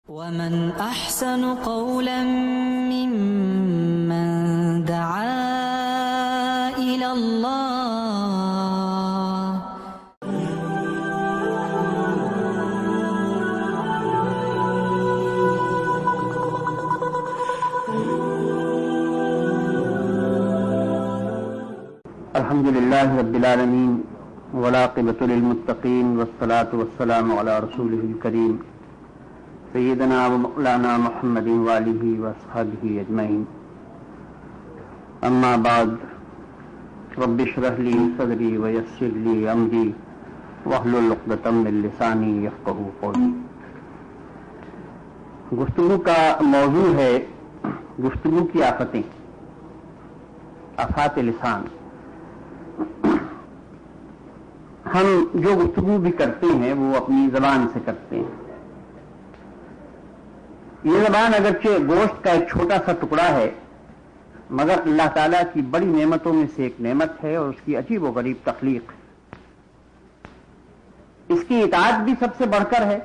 ومن أحسن قولا ممن دعا إلى الله. الحمد لله رب العالمين والعاقبة للمتقين والصلاة والسلام على رسوله الكريم سيدنا ومولانا محمد وآله وأصحابه أجمعين. أما بعد رب اشرح لي صدري ويسر لي أمري واحلل عقدة من لساني يفقهوا قولي. گفتگو کا موضوع ہے گفتگو کی آفتیں، آفات لسان. ہم جو گفتگو بھی کرتے ہیں وہ اپنی زبان سے کرتے ہیں. یہ زبان اگرچہ گوشت کا ایک چھوٹا سا ٹکڑا ہے مگر اللہ تعالیٰ کی بڑی نعمتوں میں سے ایک نعمت ہے اور اس کی عجیب و غریب تخلیق. اس کی اطاعت بھی سب سے بڑھ کر ہے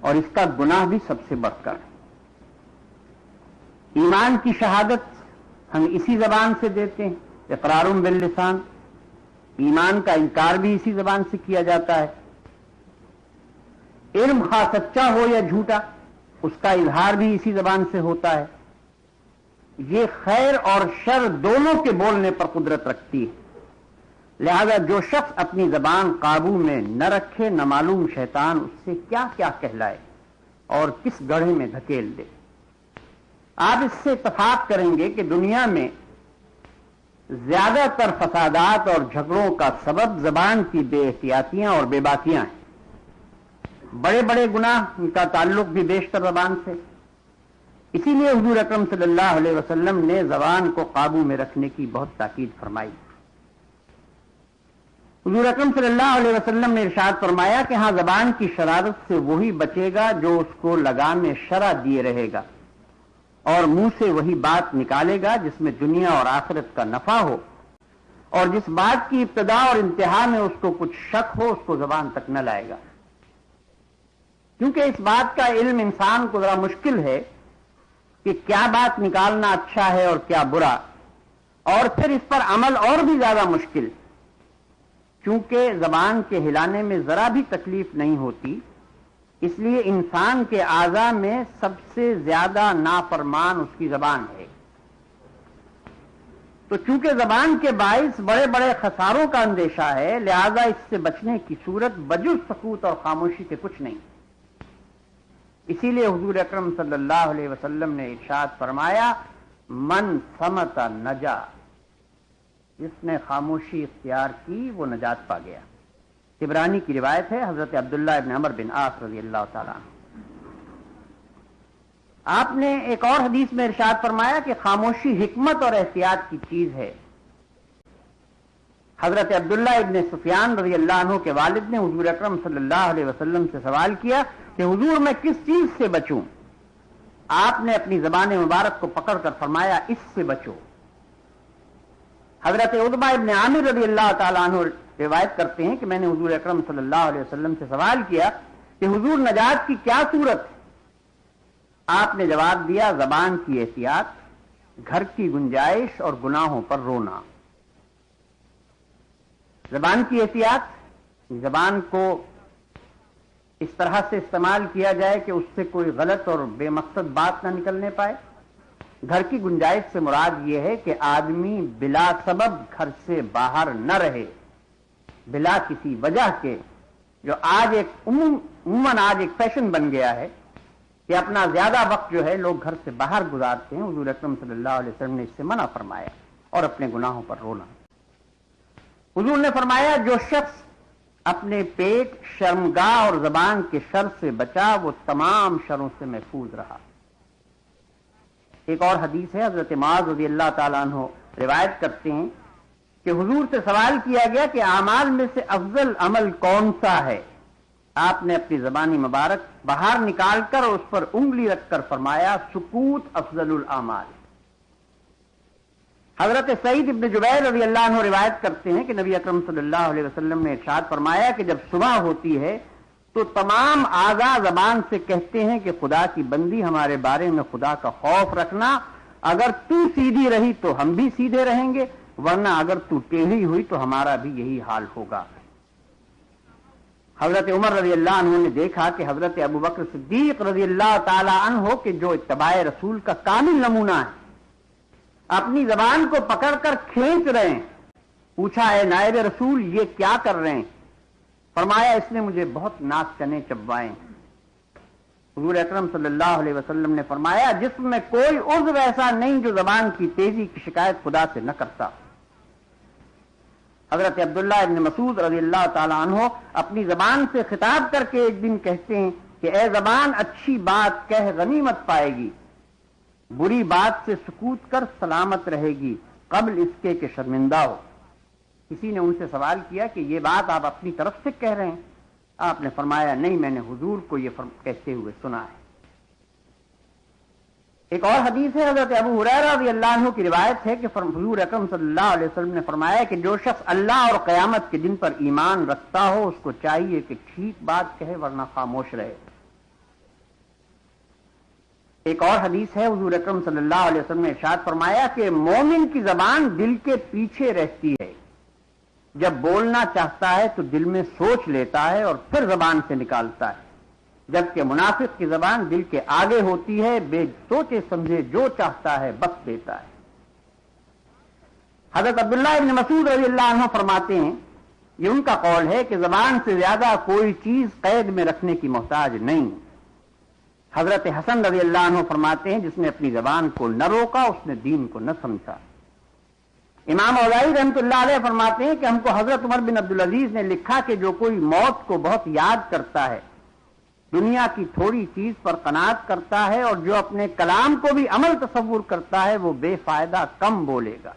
اور اس کا گناہ بھی سب سے بڑھ کر ہے. ایمان کی شہادت ہم اسی زبان سے دیتے ہیں، اقرار باللسان. ایمان کا انکار بھی اسی زبان سے کیا جاتا ہے. علم خواہ سچا ہو یا جھوٹا اس کا اظہار بھی اسی زبان سے ہوتا ہے. یہ خیر اور شر دونوں کے بولنے پر قدرت رکھتی ہے. لہذا جو شخص اپنی زبان قابو میں نہ رکھے نہ معلوم شیطان اس سے کیا کیا کہلائے اور کس گڑھے میں دھکیل دے. آپ اس سے اتفاق کریں گے کہ دنیا میں زیادہ تر فسادات اور جھگڑوں کا سبب زبان کی بے احتیاطیاں اور بے باکیاں ہیں. بڑے بڑے گناہ ان کا تعلق بھی بیشتر زبان سے. اسی لیے حضور اکرم صلی اللہ علیہ وسلم نے زبان کو قابو میں رکھنے کی بہت تاکید فرمائی. حضور اکرم صلی اللہ علیہ وسلم نے ارشاد فرمایا کہ ہاں زبان کی شرارت سے وہی بچے گا جو اس کو لگام شرع دیے رہے گا اور منہ سے وہی بات نکالے گا جس میں دنیا اور آخرت کا نفع ہو اور جس بات کی ابتدا اور انتہا میں اس کو کچھ شک ہو اس کو زبان تک نہ لائے گا. کیونکہ اس بات کا علم انسان کو ذرا مشکل ہے کہ کیا بات نکالنا اچھا ہے اور کیا برا، اور پھر اس پر عمل اور بھی زیادہ مشکل. چونکہ زبان کے ہلانے میں ذرا بھی تکلیف نہیں ہوتی اس لیے انسان کے اعضاء میں سب سے زیادہ نافرمان اس کی زبان ہے. تو چونکہ زبان کے باعث بڑے بڑے خساروں کا اندیشہ ہے لہذا اس سے بچنے کی صورت بجز سکوت اور خاموشی کے کچھ نہیں. اسی لیے حضور اکرم صلی اللہ علیہ وسلم نے ارشاد فرمایا من صمت نجا، جس نے خاموشی اختیار کی وہ نجات پا گیا. طبرانی کی روایت ہے حضرت عبداللہ ابن عمر بن عاص رضی اللہ تعالیٰ عنہ. آپ نے ایک اور حدیث میں ارشاد فرمایا کہ خاموشی حکمت اور احتیاط کی چیز ہے. حضرت عبداللہ ابن سفیان رضی اللہ عنہ کے والد نے حضور اکرم صلی اللہ علیہ وسلم سے سوال کیا کہ حضور میں کس چیز سے بچوں؟ آپ نے اپنی زبان مبارک کو پکڑ کر فرمایا اس سے بچو. حضرت عتبہ ابن عامر رضی اللہ تعالیٰ عنہ روایت کرتے ہیں کہ میں نے حضور اکرم صلی اللہ علیہ وسلم سے سوال کیا کہ حضور نجات کی کیا صورت ہے؟ آپ نے جواب دیا زبان کی احتیاط، گھر کی گنجائش اور گناہوں پر رونا. زبان کی احتیاط، زبان کو اس طرح سے استعمال کیا جائے کہ اس سے کوئی غلط اور بے مقصد بات نہ نکلنے پائے. گھر کی گنجائش سے مراد یہ ہے کہ آدمی بلا سبب گھر سے باہر نہ رہے، بلا کسی وجہ کے. جو آج ایک عموماً آج ایک فیشن بن گیا ہے کہ اپنا زیادہ وقت جو ہے لوگ گھر سے باہر گزارتے ہیں. حضور اکرم صلی اللہ علیہ وسلم نے اس سے منع فرمایا اور اپنے گناہوں پر رونا. حضور نے فرمایا جو شخص اپنے پیٹ، شرمگاہ اور زبان کے شر سے بچا وہ تمام شروں سے محفوظ رہا. ایک اور حدیث ہے حضرت معاذ رضی اللہ تعالیٰ عنہ روایت کرتے ہیں کہ حضور سے سوال کیا گیا کہ اعمال میں سے افضل عمل کون سا ہے؟ آپ نے اپنی زبانی مبارک باہر نکال کر اور اس پر انگلی رکھ کر فرمایا سکوت افضل الاعمال. حضرت سعید ابن جبیر رضی اللہ عنہ روایت کرتے ہیں کہ نبی اکرم صلی اللہ علیہ وسلم نے ارشاد فرمایا کہ جب صبح ہوتی ہے تو تمام اعضاء زبان سے کہتے ہیں کہ خدا کی بندی ہمارے بارے میں خدا کا خوف رکھنا، اگر تو سیدھی رہی تو ہم بھی سیدھے رہیں گے، ورنہ اگر تو ٹیڑھی ہوئی تو ہمارا بھی یہی حال ہوگا۔ حضرت عمر رضی اللہ عنہ نے دیکھا کہ حضرت ابو بکر صدیق رضی اللہ تعالی عنہ کہ جو اتباع رسول کا کامل نمونہ ہے، اپنی زبان کو پکڑ کر کھینچ رہے ہیں۔ پوچھا، اے نائب رسول یہ کیا کر رہے ہیں؟ فرمایا، اس نے مجھے بہت ناک چنے چبوائے۔ حضور اکرم صلی اللہ علیہ وسلم نے فرمایا، جسم میں کوئی عضو ایسا نہیں جو زبان کی تیزی کی شکایت خدا سے نہ کرتا۔ حضرت عبداللہ ابن مسعود رضی اللہ تعالی عنہ اپنی زبان سے خطاب کر کے ایک دن کہتے ہیں کہ اے زبان، اچھی بات کہہ غنیمت پائے گی، بری بات سے سکوت کر سلامت رہے گی، قبل اس کے کہ شرمندہ ہو۔ کسی نے ان سے سوال کیا کہ یہ بات آپ اپنی طرف سے کہہ رہے ہیں؟ آپ نے فرمایا، نہیں، میں نے حضور کو یہ کہتے ہوئے سنا ہے۔ ایک اور حدیث ہے، حضرت ابو ہریرہ رضی اللہ عنہ کی روایت ہے کہ حضور اکرم صلی اللہ علیہ وسلم نے فرمایا کہ جو شخص اللہ اور قیامت کے دن پر ایمان رکھتا ہو، اس کو چاہیے کہ ٹھیک بات کہے ورنہ خاموش رہے۔ ایک اور حدیث ہے، حضور اکرم صلی اللہ علیہ وسلم نے ارشاد فرمایا کہ مومن کی زبان دل کے پیچھے رہتی ہے، جب بولنا چاہتا ہے تو دل میں سوچ لیتا ہے اور پھر زبان سے نکالتا ہے، جبکہ منافق کی زبان دل کے آگے ہوتی ہے، بے سوچے سمجھے جو چاہتا ہے بس دیتا ہے۔ حضرت عبداللہ ابن مسعود رضی اللہ عنہ فرماتے ہیں، یہ ان کا قول ہے کہ زبان سے زیادہ کوئی چیز قید میں رکھنے کی محتاج نہیں۔ حضرت حسن رضی اللہ عنہ فرماتے ہیں، جس نے اپنی زبان کو نہ روکا اس نے دین کو نہ سمجھا۔ امام اوزاعی رحمۃ اللہ علیہ فرماتے ہیں کہ ہم کو حضرت عمر بن عبدالعزیز نے لکھا کہ جو کوئی موت کو بہت یاد کرتا ہے، دنیا کی تھوڑی چیز پر قناعت کرتا ہے، اور جو اپنے کلام کو بھی عمل تصور کرتا ہے، وہ بے فائدہ کم بولے گا۔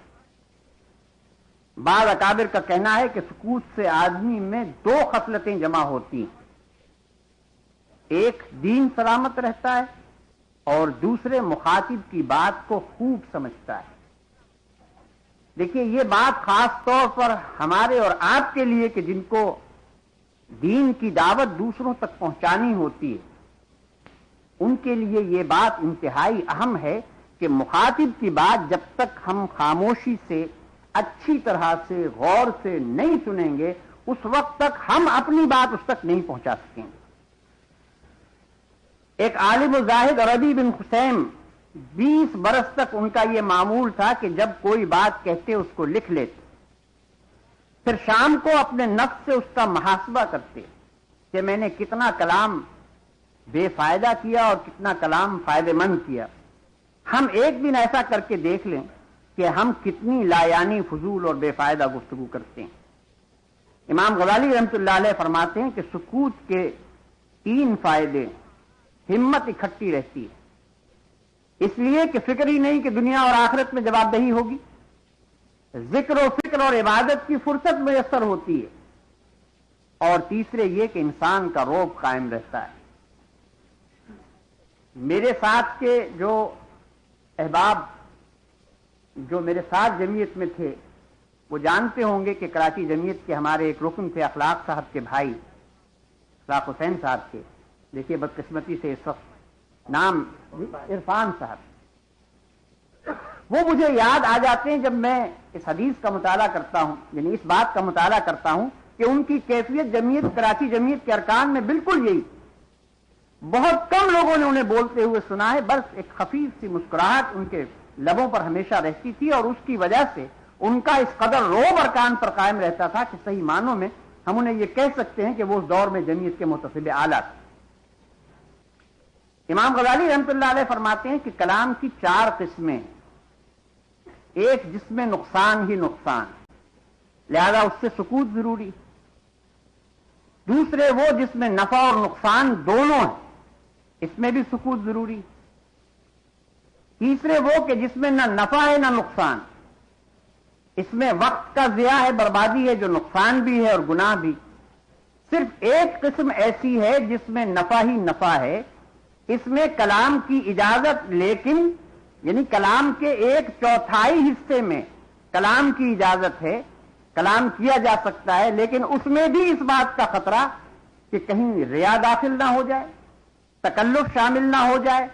بعض اکابر کا کہنا ہے کہ سکوت سے آدمی میں دو خصلتیں جمع ہوتی ہیں، ایک دین سلامت رہتا ہے اور دوسرے مخاطب کی بات کو خوب سمجھتا ہے۔ دیکھیے، یہ بات خاص طور پر ہمارے اور آپ کے لیے کہ جن کو دین کی دعوت دوسروں تک پہنچانی ہوتی ہے، ان کے لیے یہ بات انتہائی اہم ہے کہ مخاطب کی بات جب تک ہم خاموشی سے اچھی طرح سے غور سے نہیں سنیں گے، اس وقت تک ہم اپنی بات اس تک نہیں پہنچا سکیں گے۔ ایک عالم و زاہد ربیع بن خثیم 20 برس تک ان کا یہ معمول تھا کہ جب کوئی بات کہتے اس کو لکھ لیتے، پھر شام کو اپنے نفس سے اس کا محاسبہ کرتے کہ میں نے کتنا کلام بے فائدہ کیا اور کتنا کلام فائدہ مند کیا۔ ہم ایک دن ایسا کر کے دیکھ لیں کہ ہم کتنی لایانی فضول اور بے فائدہ گفتگو کرتے ہیں۔ امام غزالی رحمۃ اللہ علیہ فرماتے ہیں کہ سکوت کے 3 فائدے، ہمت اکٹھی رہتی ہے، اس لیے کہ فکر ہی نہیں کہ دنیا اور آخرت میں جواب دہی ہوگی، ذکر و فکر اور عبادت کی فرصت میسر ہوتی ہے، اور تیسرے یہ کہ انسان کا رعب قائم رہتا ہے۔ میرے ساتھ کے جو احباب جو میرے ساتھ جمعیت میں تھے وہ جانتے ہوں گے کہ کراچی جمعیت کے ہمارے ایک رکن تھے اخلاق صاحب کے بھائی، اخلاق حسین صاحب کے، دیکھیے بدقسمتی سے اس وقت نام عرفان صاحب، وہ مجھے یاد آ جاتے ہیں جب میں اس حدیث کا مطالعہ کرتا ہوں، یعنی اس بات کا مطالعہ کرتا ہوں کہ ان کی کیفیت جمعیت کراچی جمعیت کے ارکان میں بالکل یہی، بہت کم لوگوں نے انہیں بولتے ہوئے سنا ہے، بس ایک خفیف سی مسکراہٹ ان کے لبوں پر ہمیشہ رہتی تھی، اور اس کی وجہ سے ان کا اس قدر رعب ارکان پر قائم رہتا تھا کہ صحیح معنوں میں ہم انہیں یہ کہہ سکتے ہیں کہ وہ اس دور میں جمعیت کے محتسب اعلیٰ تھے۔ امام غزالی رحمۃ اللہ علیہ فرماتے ہیں کہ کلام کی 4 قسمیں، ایک جس میں نقصان ہی نقصان، لہذا اس سے سکوت ضروری، دوسرے وہ جس میں نفع اور نقصان دونوں ہیں، اس میں بھی سکوت ضروری، تیسرے وہ کہ جس میں نہ نفع ہے نہ نقصان، اس میں وقت کا ضیاع ہے، بربادی ہے، جو نقصان بھی ہے اور گناہ بھی، صرف ایک قسم ایسی ہے جس میں نفع ہی نفع ہے، اس میں کلام کی اجازت، لیکن یعنی کلام کے 1/4 حصے میں کلام کی اجازت ہے، کلام کیا جا سکتا ہے، لیکن اس میں بھی اس بات کا خطرہ کہ کہیں ریا داخل نہ ہو جائے، تکلف شامل نہ ہو جائے،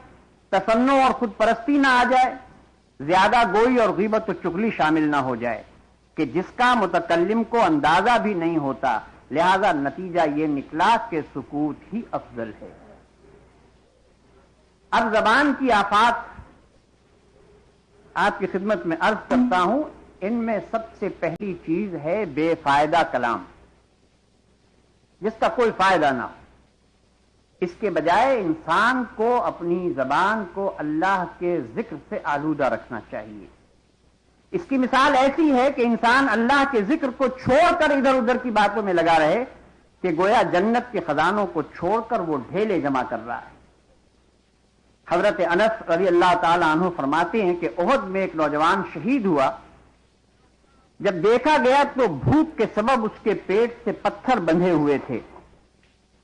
تصنع اور خود پرستی نہ آ جائے، زیادہ گوئی اور غیبت و چغلی شامل نہ ہو جائے کہ جس کا متکلم کو اندازہ بھی نہیں ہوتا، لہذا نتیجہ یہ نکلا کہ سکوت ہی افضل ہے۔ اب زبان کی آفات آپ کی خدمت میں عرض کرتا ہوں، ان میں سب سے پہلی چیز ہے بے فائدہ کلام، جس کا کوئی فائدہ نہ ہو۔ اس کے بجائے انسان کو اپنی زبان کو اللہ کے ذکر سے آلودہ رکھنا چاہیے۔ اس کی مثال ایسی ہے کہ انسان اللہ کے ذکر کو چھوڑ کر ادھر ادھر کی باتوں میں لگا رہے کہ گویا جنت کے خزانوں کو چھوڑ کر وہ ڈھیلے جمع کر رہا ہے۔ حضرت انس رضی اللہ تعالی عنہ فرماتے ہیں کہ احد میں ایک نوجوان شہید ہوا، جب دیکھا گیا تو بھوک کے سبب اس کے پیٹ سے پتھر بندھے ہوئے تھے۔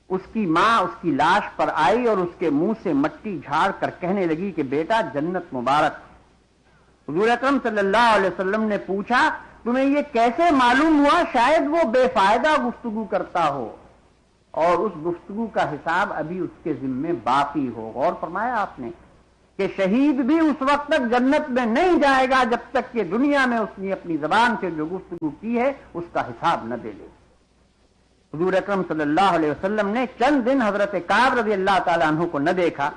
اس کی ماں اس کی لاش پر آئی اور اس کے منہ سے مٹی جھاڑ کر کہنے لگی کہ بیٹا جنت مبارک۔ حضور اکرم صلی اللہ علیہ وسلم نے پوچھا تمہیں یہ کیسے معلوم ہوا؟ شاید وہ بے فائدہ گفتگو کرتا ہو اور اس گفتگو کا حساب ابھی اس کے ذمے باقی ہو۔ غور فرمایا آپ نے کہ شہید بھی اس وقت تک جنت میں نہیں جائے گا جب تک کہ دنیا میں اس نے اپنی زبان سے جو گفتگو کی ہے اس کا حساب نہ دے لے۔ حضور اکرم صلی اللہ علیہ وسلم نے چند دن حضرت کعب رضی اللہ تعالی عنہ کو نہ دیکھا،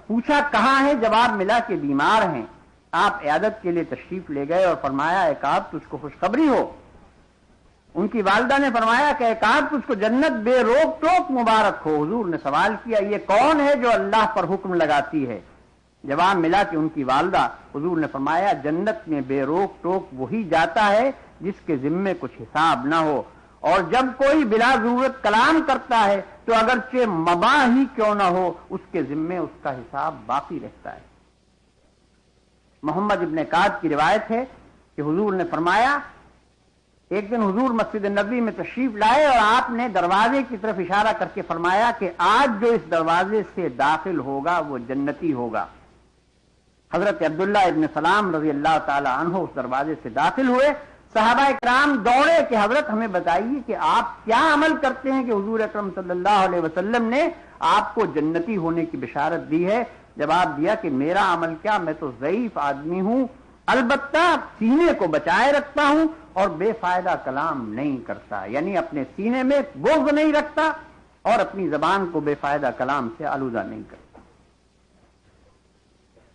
پوچھا کہاں ہیں؟ جواب ملا کہ بیمار ہیں۔ آپ عیادت کے لیے تشریف لے گئے اور فرمایا اے کعب تجھ کو خوشخبری ہو۔ ان کی والدہ نے فرمایا کہ اے کعب تجھ کو جنت بے روک ٹوک مبارک ہو۔ حضور نے سوال کیا یہ کون ہے جو اللہ پر حکم لگاتی ہے؟ جواب ملا کہ ان کی والدہ۔ حضور نے فرمایا جنت میں بے روک ٹوک وہی جاتا ہے جس کے ذمے کچھ حساب نہ ہو، اور جب کوئی بلا ضرورت کلام کرتا ہے تو اگرچہ مباح ہی کیوں نہ ہو اس کے ذمے اس کا حساب باقی رہتا ہے۔ محمد ابن کعب کی روایت ہے کہ حضور نے فرمایا ایک دن حضور مسجد نبوی میں تشریف لائے اور آپ نے دروازے کی طرف اشارہ کر کے فرمایا کہ آج جو اس دروازے سے داخل ہوگا وہ جنتی ہوگا۔ حضرت عبداللہ ابن سلام رضی اللہ تعالی عنہ اس دروازے سے داخل ہوئے۔ صحابہ اکرام دوڑے کہ حضرت ہمیں بتائیے کہ آپ کیا عمل کرتے ہیں کہ حضور اکرم صلی اللہ علیہ وسلم نے آپ کو جنتی ہونے کی بشارت دی ہے؟ جواب دیا کہ میرا عمل کیا، میں تو ضعیف آدمی ہوں، البتہ سینے کو بچائے رکھتا ہوں اور بے فائدہ کلام نہیں کرتا، یعنی اپنے سینے میں بغض نہیں رکھتا اور اپنی زبان کو بے فائدہ کلام سے آلودہ نہیں کرتا۔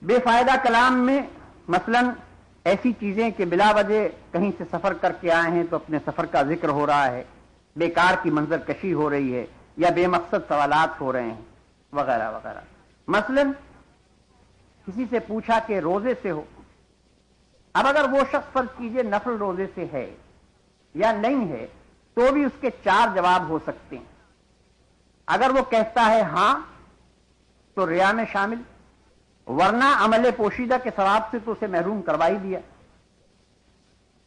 بے فائدہ کلام میں مثلاً ایسی چیزیں کہ بلا وجہ کہیں سے سفر کر کے آئے ہیں تو اپنے سفر کا ذکر ہو رہا ہے، بیکار کی منظر کشی ہو رہی ہے یا بے مقصد سوالات ہو رہے ہیں وغیرہ وغیرہ۔ مثلاً کسی سے پوچھا کہ روزے سے ہو، اب اگر وہ شخص فرض کیجئے نفل روزے سے ہے یا نہیں ہے تو بھی اس کے 4 جواب ہو سکتے ہیں۔ اگر وہ کہتا ہے ہاں تو ریا میں شامل، ورنہ عمل پوشیدہ کے ثواب سے تو اسے محروم کروا ہی دیا۔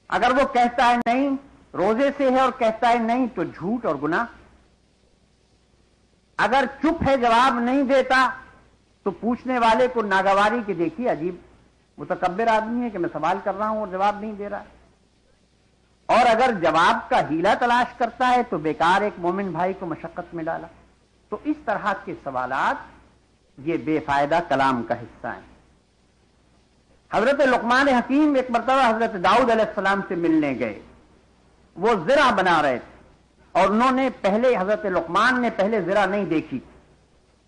اگر وہ کہتا ہے نہیں روزے سے ہے اور کہتا ہے نہیں تو جھوٹ اور گناہ۔ اگر چپ ہے جواب نہیں دیتا تو پوچھنے والے کو ناگواری کہ دیکھیے عجیب متکبر آدمی ہے کہ میں سوال کر رہا ہوں اور جواب نہیں دے رہا، اور اگر جواب کا ہیلا تلاش کرتا ہے تو بیکار ایک مومن بھائی کو مشقت میں ڈالا۔ تو اس طرح کے سوالات یہ بے فائدہ کلام کا حصہ ہیں۔ حضرت لقمان حکیم ایک مرتبہ حضرت داؤد علیہ السلام سے ملنے گئے، وہ زرع بنا رہے تھے اور انہوں نے حضرت لقمان نے پہلے زرع نہیں دیکھی،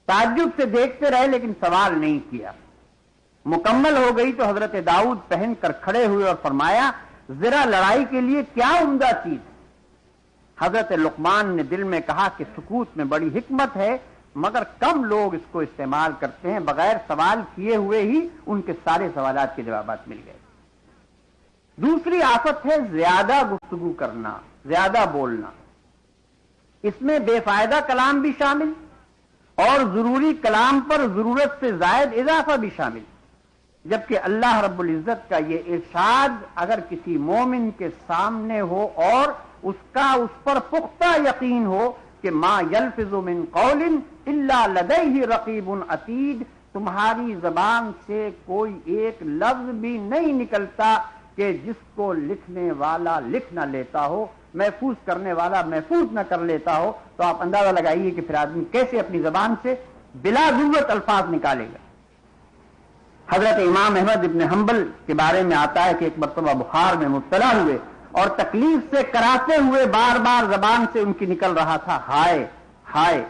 تعجب سے دیکھتے رہے لیکن سوال نہیں کیا۔ مکمل ہو گئی تو حضرت داؤد پہن کر کھڑے ہوئے اور فرمایا زرع لڑائی کے لیے کیا عمدہ چیز۔ حضرت لقمان نے دل میں کہا کہ سکوت میں بڑی حکمت ہے، مگر کم لوگ اس کو استعمال کرتے ہیں، بغیر سوال کیے ہوئے ہی ان کے سارے سوالات کے جوابات مل گئے۔ دوسری آفت ہے زیادہ گفتگو کرنا، زیادہ بولنا، اس میں بے فائدہ کلام بھی شامل اور ضروری کلام پر ضرورت سے زائد اضافہ بھی شامل، جبکہ اللہ رب العزت کا یہ ارشاد اگر کسی مومن کے سامنے ہو اور اس کا اس پر پختہ یقین ہو کہ ما یلفظ من قول الا لدیہ رقیب عتید، تمہاری زبان سے کوئی ایک لفظ بھی نہیں نکلتا کہ جس کو لکھنے والا لکھ نہ لیتا ہو، محفوظ کرنے والا محفوظ نہ کر لیتا ہو تو آپ اندازہ لگائیے کہ پھر آدمی کیسے اپنی زبان سے بلا ضرورت الفاظ نکالے گا۔ حضرت امام احمد ابن حنبل کے بارے میں آتا ہے کہ ایک مرتبہ بخار میں مبتلا ہوئے اور تکلیف سے کراتے ہوئے بار بار زبان سے ان کی نکل رہا تھا ہائے ہائے۔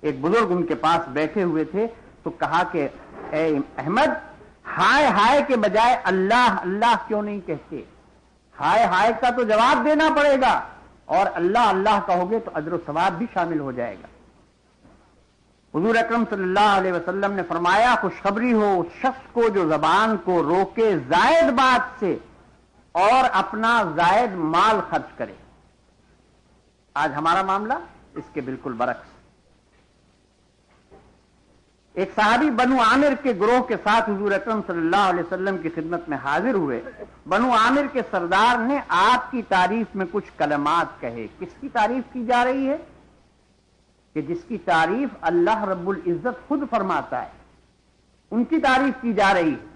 ایک بزرگ ان کے پاس بیٹھے ہوئے تھے تو کہا کہ اے احمد، ہائے ہائے کے بجائے اللہ اللہ کیوں نہیں کہتے؟ ہائے ہائے کا تو جواب دینا پڑے گا، اور اللہ اللہ کہو گے تو اجر و ثواب بھی شامل ہو جائے گا۔ حضور اکرم صلی اللہ علیہ وسلم نے فرمایا خوشخبری ہو اس شخص کو جو زبان کو روکے زائد بات سے اور اپنا زائد مال خرچ کرے۔ آج ہمارا معاملہ اس کے بالکل برعکس۔ ایک صحابی بنو عامر کے گروہ کے ساتھ حضور اکرم صلی اللہ علیہ وسلم کی خدمت میں حاضر ہوئے۔ بنو عامر کے سردار نے آپ کی تعریف میں کچھ کلمات کہے۔ کس کی تعریف کی جا رہی ہے؟ کہ جس کی تعریف اللہ رب العزت خود فرماتا ہے، ان کی تعریف کی جا رہی ہے۔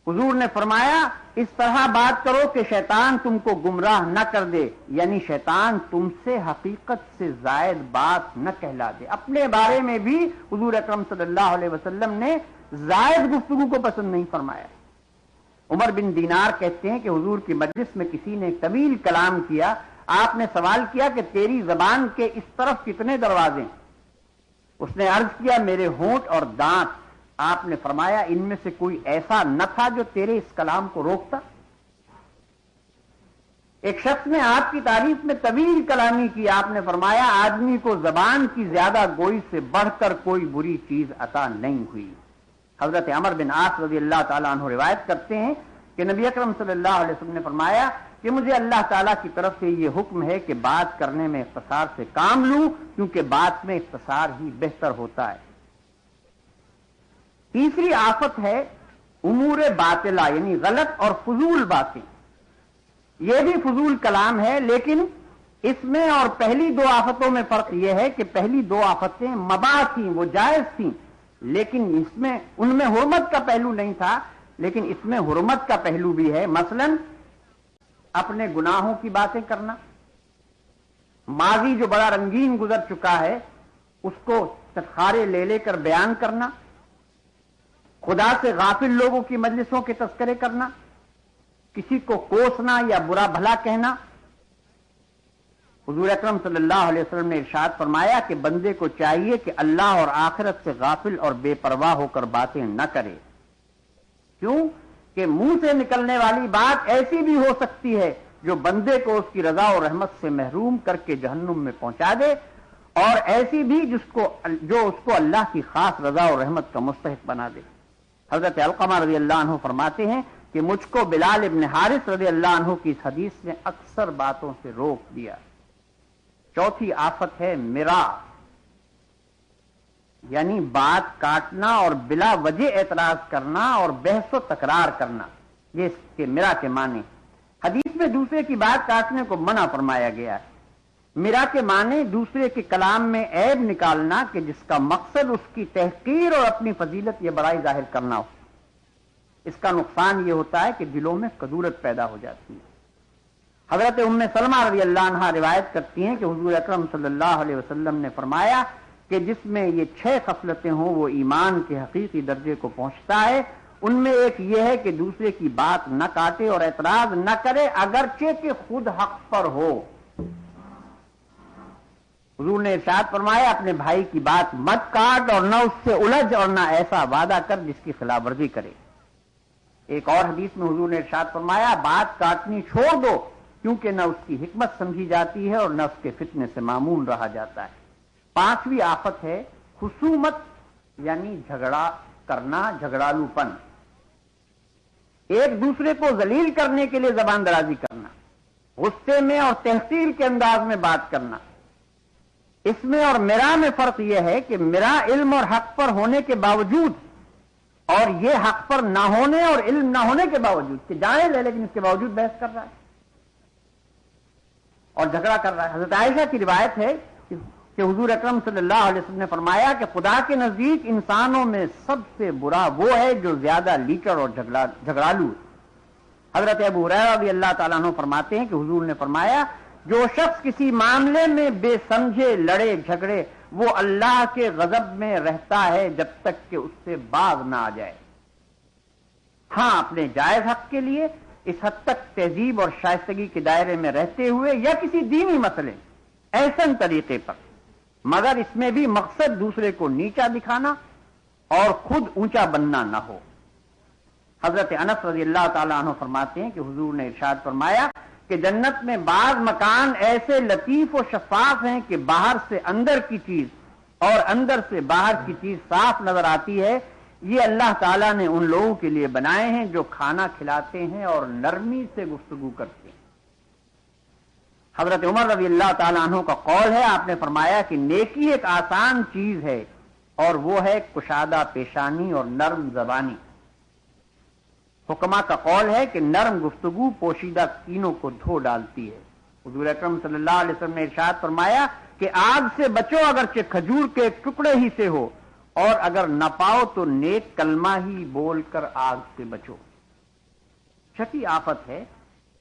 حضور نے فرمایا اس طرح بات کرو کہ شیطان تم کو گمراہ نہ کر دے، یعنی شیطان تم سے حقیقت سے زائد بات نہ کہلا دے۔ اپنے بارے میں بھی حضور اکرم صلی اللہ علیہ وسلم نے زائد گفتگو کو پسند نہیں فرمایا۔ عمر بن دینار کہتے ہیں کہ حضور کی مجلس میں کسی نے طویل کلام کیا، آپ نے سوال کیا کہ تیری زبان کے اس طرف کتنے دروازے؟ اس نے عرض کیا میرے ہونٹ اور دانت۔ آپ نے فرمایا ان میں سے کوئی ایسا نہ تھا جو تیرے اس کلام کو روکتا؟ ایک شخص نے آپ کی تعریف میں طویل کلامی کی، آپ نے فرمایا آدمی کو زبان کی زیادہ گوئی سے بڑھ کر کوئی بری چیز عطا نہیں ہوئی۔ حضرت عمر بن عاص رضی اللہ تعالیٰ عنہ روایت کرتے ہیں کہ نبی اکرم صلی اللہ علیہ وسلم نے فرمایا کہ مجھے اللہ تعالیٰ کی طرف سے یہ حکم ہے کہ بات کرنے میں اختصار سے کام لوں، کیونکہ بات میں اختصار ہی بہتر ہوتا ہے۔ تیسری آفت ہے امور باطلہ، یعنی غلط اور فضول باتیں۔ یہ بھی فضول کلام ہے، لیکن اس میں اور پہلی دو آفتوں میں فرق یہ ہے کہ پہلی دو آفتیں مباح تھیں، وہ جائز تھیں، لیکن اس میں ان میں حرمت کا پہلو نہیں تھا، لیکن اس میں حرمت کا پہلو بھی ہے۔ مثلا اپنے گناہوں کی باتیں کرنا، ماضی جو بڑا رنگین گزر چکا ہے اس کو تخارے لے لے کر بیان کرنا، خدا سے غافل لوگوں کی مجلسوں کے تذکرے کرنا، کسی کو کوسنا یا برا بھلا کہنا۔ حضور اکرم صلی اللہ علیہ وسلم نے ارشاد فرمایا کہ بندے کو چاہیے کہ اللہ اور آخرت سے غافل اور بے پرواہ ہو کر باتیں نہ کرے۔ کیوں کہ منہ سے نکلنے والی بات ایسی بھی ہو سکتی ہے جو بندے کو اس کی رضا اور رحمت سے محروم کر کے جہنم میں پہنچا دے، اور ایسی بھی جو اس کو اللہ کی خاص رضا اور رحمت کا مستحق بنا دے۔ حضرت علقمہ رضی اللہ عنہ فرماتے ہیں کہ مجھ کو بلال ابن حارث رضی اللہ عنہ کی اس حدیث نے اکثر باتوں سے روک دیا۔ چوتھی آفت ہے مرا، یعنی بات کاٹنا اور بلا وجہ اعتراض کرنا اور بحث و تکرار کرنا، یہ اس کے مرا کے معنی۔ حدیث میں دوسرے کی بات کاٹنے کو منع فرمایا گیا ہے۔ مرا کے معنی دوسرے کے کلام میں عیب نکالنا کہ جس کا مقصد اس کی تحقیر اور اپنی فضیلت یا بڑائی ظاہر کرنا ہو۔ اس کا نقصان یہ ہوتا ہے کہ دلوں میں کدورت پیدا ہو جاتی ہے۔ حضرت ام سلمہ رضی اللہ عنہا روایت کرتی ہیں کہ حضور اکرم صلی اللہ علیہ وسلم نے فرمایا کہ جس میں یہ 6 خصلتیں ہوں وہ ایمان کے حقیقی درجے کو پہنچتا ہے۔ ان میں ایک یہ ہے کہ دوسرے کی بات نہ کاٹے اور اعتراض نہ کرے اگرچہ کہ خود حق پر ہو۔ حضور نے ارشاد فرمایا اپنے بھائی کی بات مت کاٹ اور نہ اس سے الجھ اور نہ ایسا وعدہ کر جس کی خلاف ورزی کرے۔ ایک اور حدیث میں حضور نے ارشاد فرمایا بات کاٹنی چھوڑ دو، کیونکہ نہ اس کی حکمت سمجھی جاتی ہے اور نہ اس کے فتنے سے معمون رہا جاتا ہے۔ پانچویں آفت ہے خصومت، یعنی جھگڑا کرنا، جھگڑالو پن، ایک دوسرے کو ذلیل کرنے کے لیے زبان درازی کرنا، غصے میں اور تحقیر کے انداز میں بات کرنا۔ اس میں اور میرا میں فرق یہ ہے کہ میرا علم اور حق پر ہونے کے باوجود، اور یہ حق پر نہ ہونے اور علم نہ ہونے کے باوجود کہ جائز ہے لیکن اس کے باوجود بحث کر رہا ہے اور جھگڑا کر رہا ہے۔ حضرت عائشہ کی روایت ہے کہ حضور اکرم صلی اللہ علیہ وسلم نے فرمایا کہ خدا کے نزدیک انسانوں میں سب سے برا وہ ہے جو زیادہ لیچر اور جھگڑالو ہے۔ حضرت ابو ہریرہ رضی اللہ تعالیٰ عنہ فرماتے ہیں کہ حضور نے فرمایا جو شخص کسی معاملے میں بے سمجھے لڑے جھگڑے وہ اللہ کے غضب میں رہتا ہے جب تک کہ اس سے باز نہ آ جائے. ہاں اپنے جائز حق کے لیے اس حد تک تہذیب اور شائستگی کے دائرے میں رہتے ہوئے یا کسی دینی مسئلے ایسن طریقے پر، مگر اس میں بھی مقصد دوسرے کو نیچا دکھانا اور خود اونچا بننا نہ ہو. حضرت انس رضی اللہ تعالیٰ عنہ فرماتے ہیں کہ حضور نے ارشاد فرمایا کہ جنت میں بعض مکان ایسے لطیف و شفاف ہیں کہ باہر سے اندر کی چیز اور اندر سے باہر کی چیز صاف نظر آتی ہے. یہ اللہ تعالیٰ نے ان لوگوں کے لیے بنائے ہیں جو کھانا کھلاتے ہیں اور نرمی سے گفتگو کرتے ہیں. حضرت عمر رضی اللہ تعالیٰ عنہ کا قول ہے، آپ نے فرمایا کہ نیکی ایک آسان چیز ہے اور وہ ہے کشادہ پیشانی اور نرم زبانی. حکما کا قول ہے کہ نرم گفتگو پوشیدہ کینوں کو دھو ڈالتی ہے. حضور اکرم صلی اللہ علیہ وسلم نے ارشاد فرمایا کہ آگ سے بچو اگرچہ کھجور کے ایک ٹکڑے ہی سے ہو، اور اگر نہ پاؤ تو نیک کلمہ ہی بول کر آگ سے بچو. چھٹی آفت ہے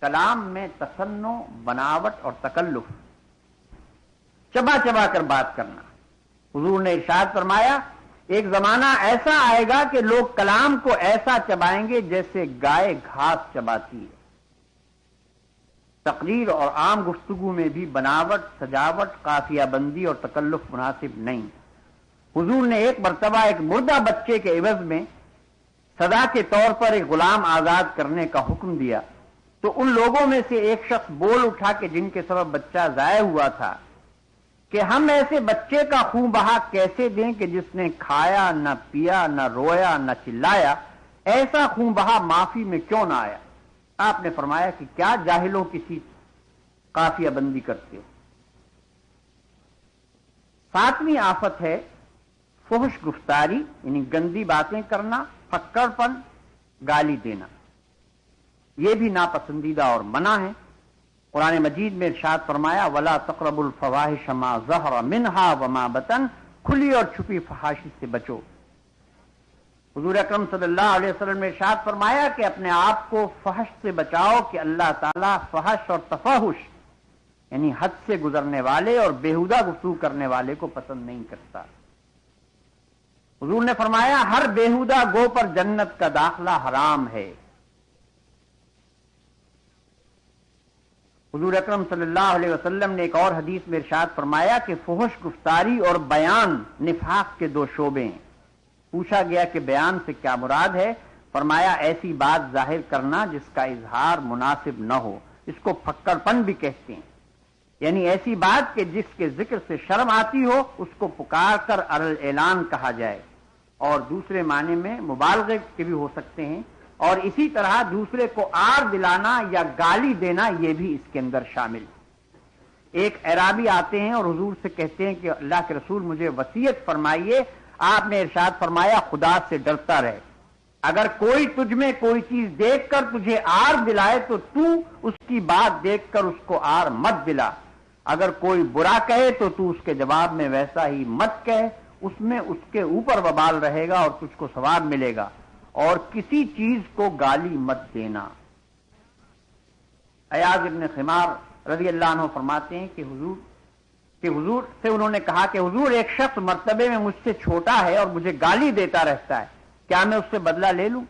کلام میں تصنع، بناوٹ اور تکلف، چبا چبا کر بات کرنا. حضور نے ارشاد فرمایا ایک زمانہ ایسا آئے گا کہ لوگ کلام کو ایسا چبائیں گے جیسے گائے گھاس چباتی ہے. تقریر اور عام گفتگو میں بھی بناوٹ، سجاوٹ، قافیہ بندی اور تکلف مناسب نہیں. حضور نے ایک مرتبہ ایک مردہ بچے کے عوض میں سزا کے طور پر ایک غلام آزاد کرنے کا حکم دیا تو ان لوگوں میں سے ایک شخص بول اٹھا کہ جن کے سبب بچہ ضائع ہوا تھا کہ ہم ایسے بچے کا خون بہا کیسے دیں کہ جس نے کھایا نہ پیا نہ رویا نہ چلایا، ایسا خون بہا معافی میں کیوں نہ آیا. آپ نے فرمایا کہ کیا جاہلوں کی سی قافیہ بندی کرتے ہو. ساتویں آفت ہے فحش گفتاری، یعنی گندی باتیں کرنا، پھکڑ پن، گالی دینا. یہ بھی ناپسندیدہ اور منع ہے. قرآن مجید میں ارشاد فرمایا وَلَا تَقْرَبُوا الْفَوَاحِشَ مَا ظَهَرَ مِنْهَا وَمَا بَطَنَ، کھلی اور چھپی فحاشی سے بچو. حضور اکرم صلی اللہ علیہ وسلم نے ارشاد فرمایا کہ اپنے آپ کو فحش سے بچاؤ کہ اللہ تعالیٰ فحش اور تفحش یعنی حد سے گزرنے والے اور بیہودہ گفتگو کرنے والے کو پسند نہیں کرتا. حضور نے فرمایا ہر بیہودہ گو پر جنت کا داخلہ حرام ہے. حضور اکرم صلی اللہ علیہ وسلم نے ایک اور حدیث میں ارشاد فرمایا کہ فحش گفتاری اور بیان نفاق کے دو شعبے ہیں. پوچھا گیا کہ بیان سے کیا مراد ہے؟ فرمایا ایسی بات ظاہر کرنا جس کا اظہار مناسب نہ ہو، اس کو پھکڑ پن بھی کہتے ہیں. یعنی ایسی بات کہ جس کے ذکر سے شرم آتی ہو اس کو پکار کر اعلان کہا جائے. اور دوسرے معنی میں مبالغے کے بھی ہو سکتے ہیں. اور اسی طرح دوسرے کو آر دلانا یا گالی دینا یہ بھی اس کے اندر شامل. ایک اعرابی آتے ہیں اور حضور سے کہتے ہیں کہ اللہ کے رسول مجھے وصیت فرمائیے. آپ نے ارشاد فرمایا خدا سے ڈرتا رہے. اگر کوئی تجھ میں کوئی چیز دیکھ کر تجھے آر دلائے تو تو اس کی بات دیکھ کر اس کو آر مت دلا. اگر کوئی برا کہے تو تو اس کے جواب میں ویسا ہی مت کہے، اس میں اس کے اوپر وبال رہے گا اور تجھ کو ثواب ملے گا. اور کسی چیز کو گالی مت دینا. ایاز ابن خمار رضی اللہ عنہ فرماتے ہیں کہ حضور سے انہوں نے کہا کہ حضور ایک شخص مرتبے میں مجھ سے چھوٹا ہے اور مجھے گالی دیتا رہتا ہے، کیا میں اس سے بدلہ لے لوں؟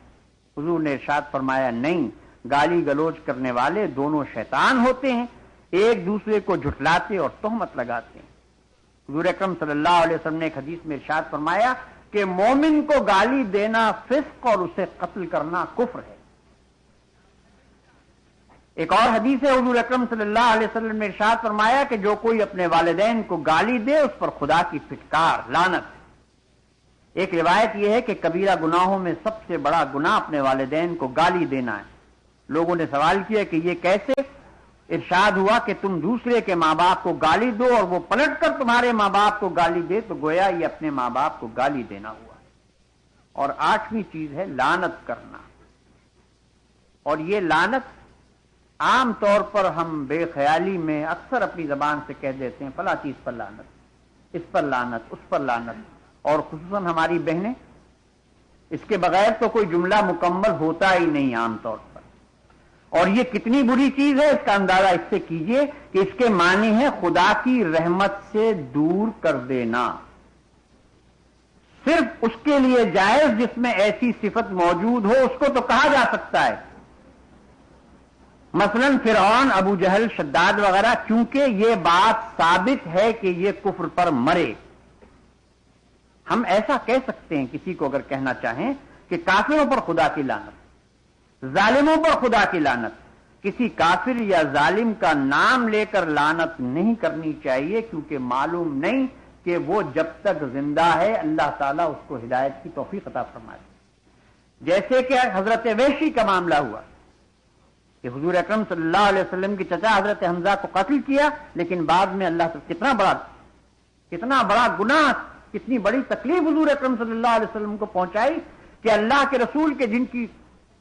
حضور نے ارشاد فرمایا نہیں، گالی گلوچ کرنے والے دونوں شیطان ہوتے ہیں، ایک دوسرے کو جھٹلاتے اور تہمت لگاتے ہیں. حضور اکرم صلی اللہ علیہ وسلم نے ایک حدیث میں ارشاد فرمایا کہ مومن کو گالی دینا فسق اور اسے قتل کرنا کفر ہے. ایک اور حدیث ہے حضور اکرم صلی اللہ علیہ وسلم نے ارشاد فرمایا کہ جو کوئی اپنے والدین کو گالی دے اس پر خدا کی پھٹکار لعنت. ایک روایت یہ ہے کہ کبیرہ گناہوں میں سب سے بڑا گناہ اپنے والدین کو گالی دینا ہے. لوگوں نے سوال کیا کہ یہ کیسے؟ ارشاد ہوا کہ تم دوسرے کے ماں باپ کو گالی دو اور وہ پلٹ کر تمہارے ماں باپ کو گالی دے تو گویا یہ اپنے ماں باپ کو گالی دینا ہوا. اور 8ویں چیز ہے لعنت کرنا. اور یہ لعنت عام طور پر ہم بے خیالی میں اکثر اپنی زبان سے کہہ دیتے ہیں فلاں چیز پر لعنت، اس پر لعنت، اس پر لعنت. اور خصوصاً ہماری بہنیں، اس کے بغیر تو کوئی جملہ مکمل ہوتا ہی نہیں عام طور پر. اور یہ کتنی بری چیز ہے اس کا اندازہ اس سے کیجئے کہ اس کے معنی ہے خدا کی رحمت سے دور کر دینا. صرف اس کے لیے جائز جس میں ایسی صفت موجود ہو اس کو تو کہا جا سکتا ہے. مثلا فرعون، ابو جہل، شداد وغیرہ، کیونکہ یہ بات ثابت ہے کہ یہ کفر پر مرے. ہم ایسا کہہ سکتے ہیں کسی کو اگر کہنا چاہیں کہ کافروں پر خدا کی لعنت، ظالموں پر خدا کی لعنت. کسی کافر یا ظالم کا نام لے کر لعنت نہیں کرنی چاہیے، کیونکہ معلوم نہیں کہ وہ جب تک زندہ ہے اللہ تعالیٰ اس کو ہدایت کی توفیق عطا فرمائے. جیسے کہ حضرت وحشی کا معاملہ ہوا کہ حضور اکرم صلی اللہ علیہ وسلم کی چچا حضرت حمزہ کو قتل کیا، لیکن بعد میں اللہ سے کتنا بڑا گناہ، کتنی بڑی تکلیف حضور اکرم صلی اللہ علیہ وسلم کو پہنچائی کہ اللہ کے رسول کے جن کی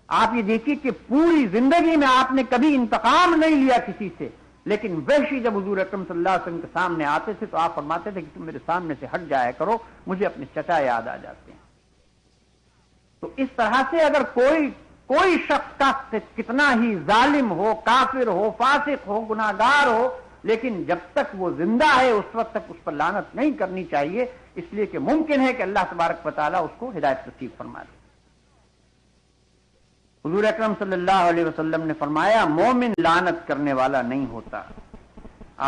آپ یہ دیکھیے کہ پوری زندگی میں آپ نے کبھی انتقام نہیں لیا کسی سے، لیکن وحشی جب حضور اکرم صلی اللہ علیہ وسلم کے سامنے آتے تھے تو آپ فرماتے تھے کہ تم میرے سامنے سے ہٹ جایا کرو، مجھے اپنے چچا یاد آ جاتے ہیں. تو اس طرح سے اگر کوئی شخص کا کتنا ہی ظالم ہو، کافر ہو، فاسق ہو، گناہگار ہو، لیکن جب تک وہ زندہ ہے اس وقت تک اس پر لعنت نہیں کرنی چاہیے، اس لیے کہ ممکن ہے کہ اللہ تبارک و تعالیٰ اس کو ہدایت نصیب فرما دے. حضور اکرم صلی اللہ علیہ وسلم نے فرمایا مومن لعنت کرنے والا نہیں ہوتا.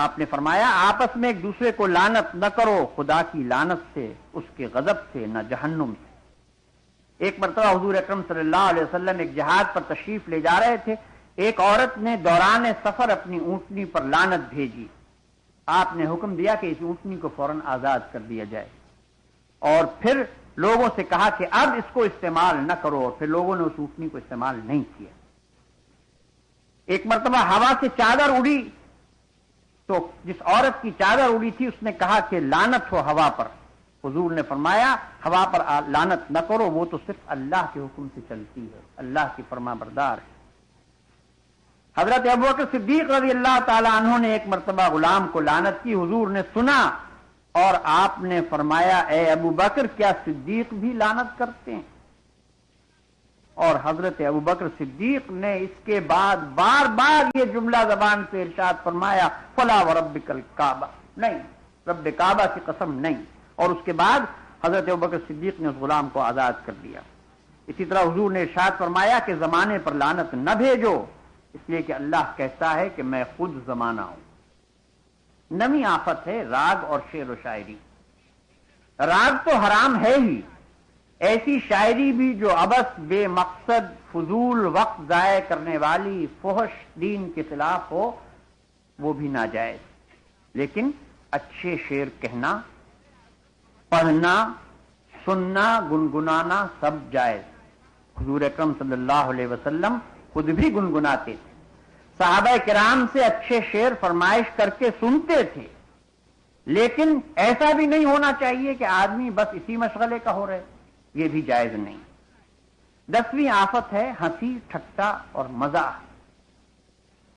آپ نے فرمایا آپس میں ایک دوسرے کو لعنت نہ کرو، خدا کی لعنت سے، اس کے غضب سے، نہ جہنم سے. ایک مرتبہ حضور اکرم صلی اللہ علیہ وسلم ایک جہاد پر تشریف لے جا رہے تھے. ایک عورت نے دوران سفر اپنی اونٹنی پر لعنت بھیجی. آپ نے حکم دیا کہ اس اونٹنی کو فوراً آزاد کر دیا جائے، اور پھر لوگوں سے کہا کہ اب اس کو استعمال نہ کرو، اور پھر لوگوں نے اس اونٹنی کو استعمال نہیں کیا. ایک مرتبہ ہوا سے چادر اڑی تو جس عورت کی چادر اڑی تھی اس نے کہا کہ لعنت ہو ہوا پر. حضور نے فرمایا ہوا پر لعنت نہ کرو، وہ تو صرف اللہ کے حکم سے چلتی ہے، اللہ کی فرما بردار ہے. حضرت ابوبکر صدیق رضی اللہ تعالی عنہ نے ایک مرتبہ غلام کو لعنت کی. حضور نے سنا اور آپ نے فرمایا اے ابوبکر کیا صدیق بھی لعنت کرتے ہیں؟ اور حضرت ابوبکر صدیق نے اس کے بعد بار بار یہ جملہ زبان سے ارشاد فرمایا فلا وربک الکعبہ، نہیں، رب کعبہ کی قسم نہیں. اور اس کے بعد حضرت ابوبکر صدیق نے اس غلام کو آزاد کر دیا. اسی طرح حضور نے ارشاد فرمایا کہ زمانے پر لعنت نہ بھیجو، اس لیے کہ اللہ کہتا ہے کہ میں خود زمانہ ہوں. نمی آفت ہے راگ اور شعر و شاعری. راگ تو حرام ہے ہی، ایسی شاعری بھی جو عبث، بے مقصد، فضول وقت ضائع کرنے والی، فحش، دین کے خلاف ہو، وہ بھی ناجائز. لیکن اچھے شعر کہنا، پڑھنا، سننا، گنگنانا سب جائز. حضور اکرم صلی اللہ علیہ وسلم خود بھی گنگناتے تھے، صحابہ کرام سے اچھے شعر فرمائش کر کے سنتے تھے. لیکن ایسا بھی نہیں ہونا چاہیے کہ آدمی بس اسی مشغلے کا ہو رہے، یہ بھی جائز نہیں. 10ویں آفت ہے ہنسی، ٹھٹا اور مزاح.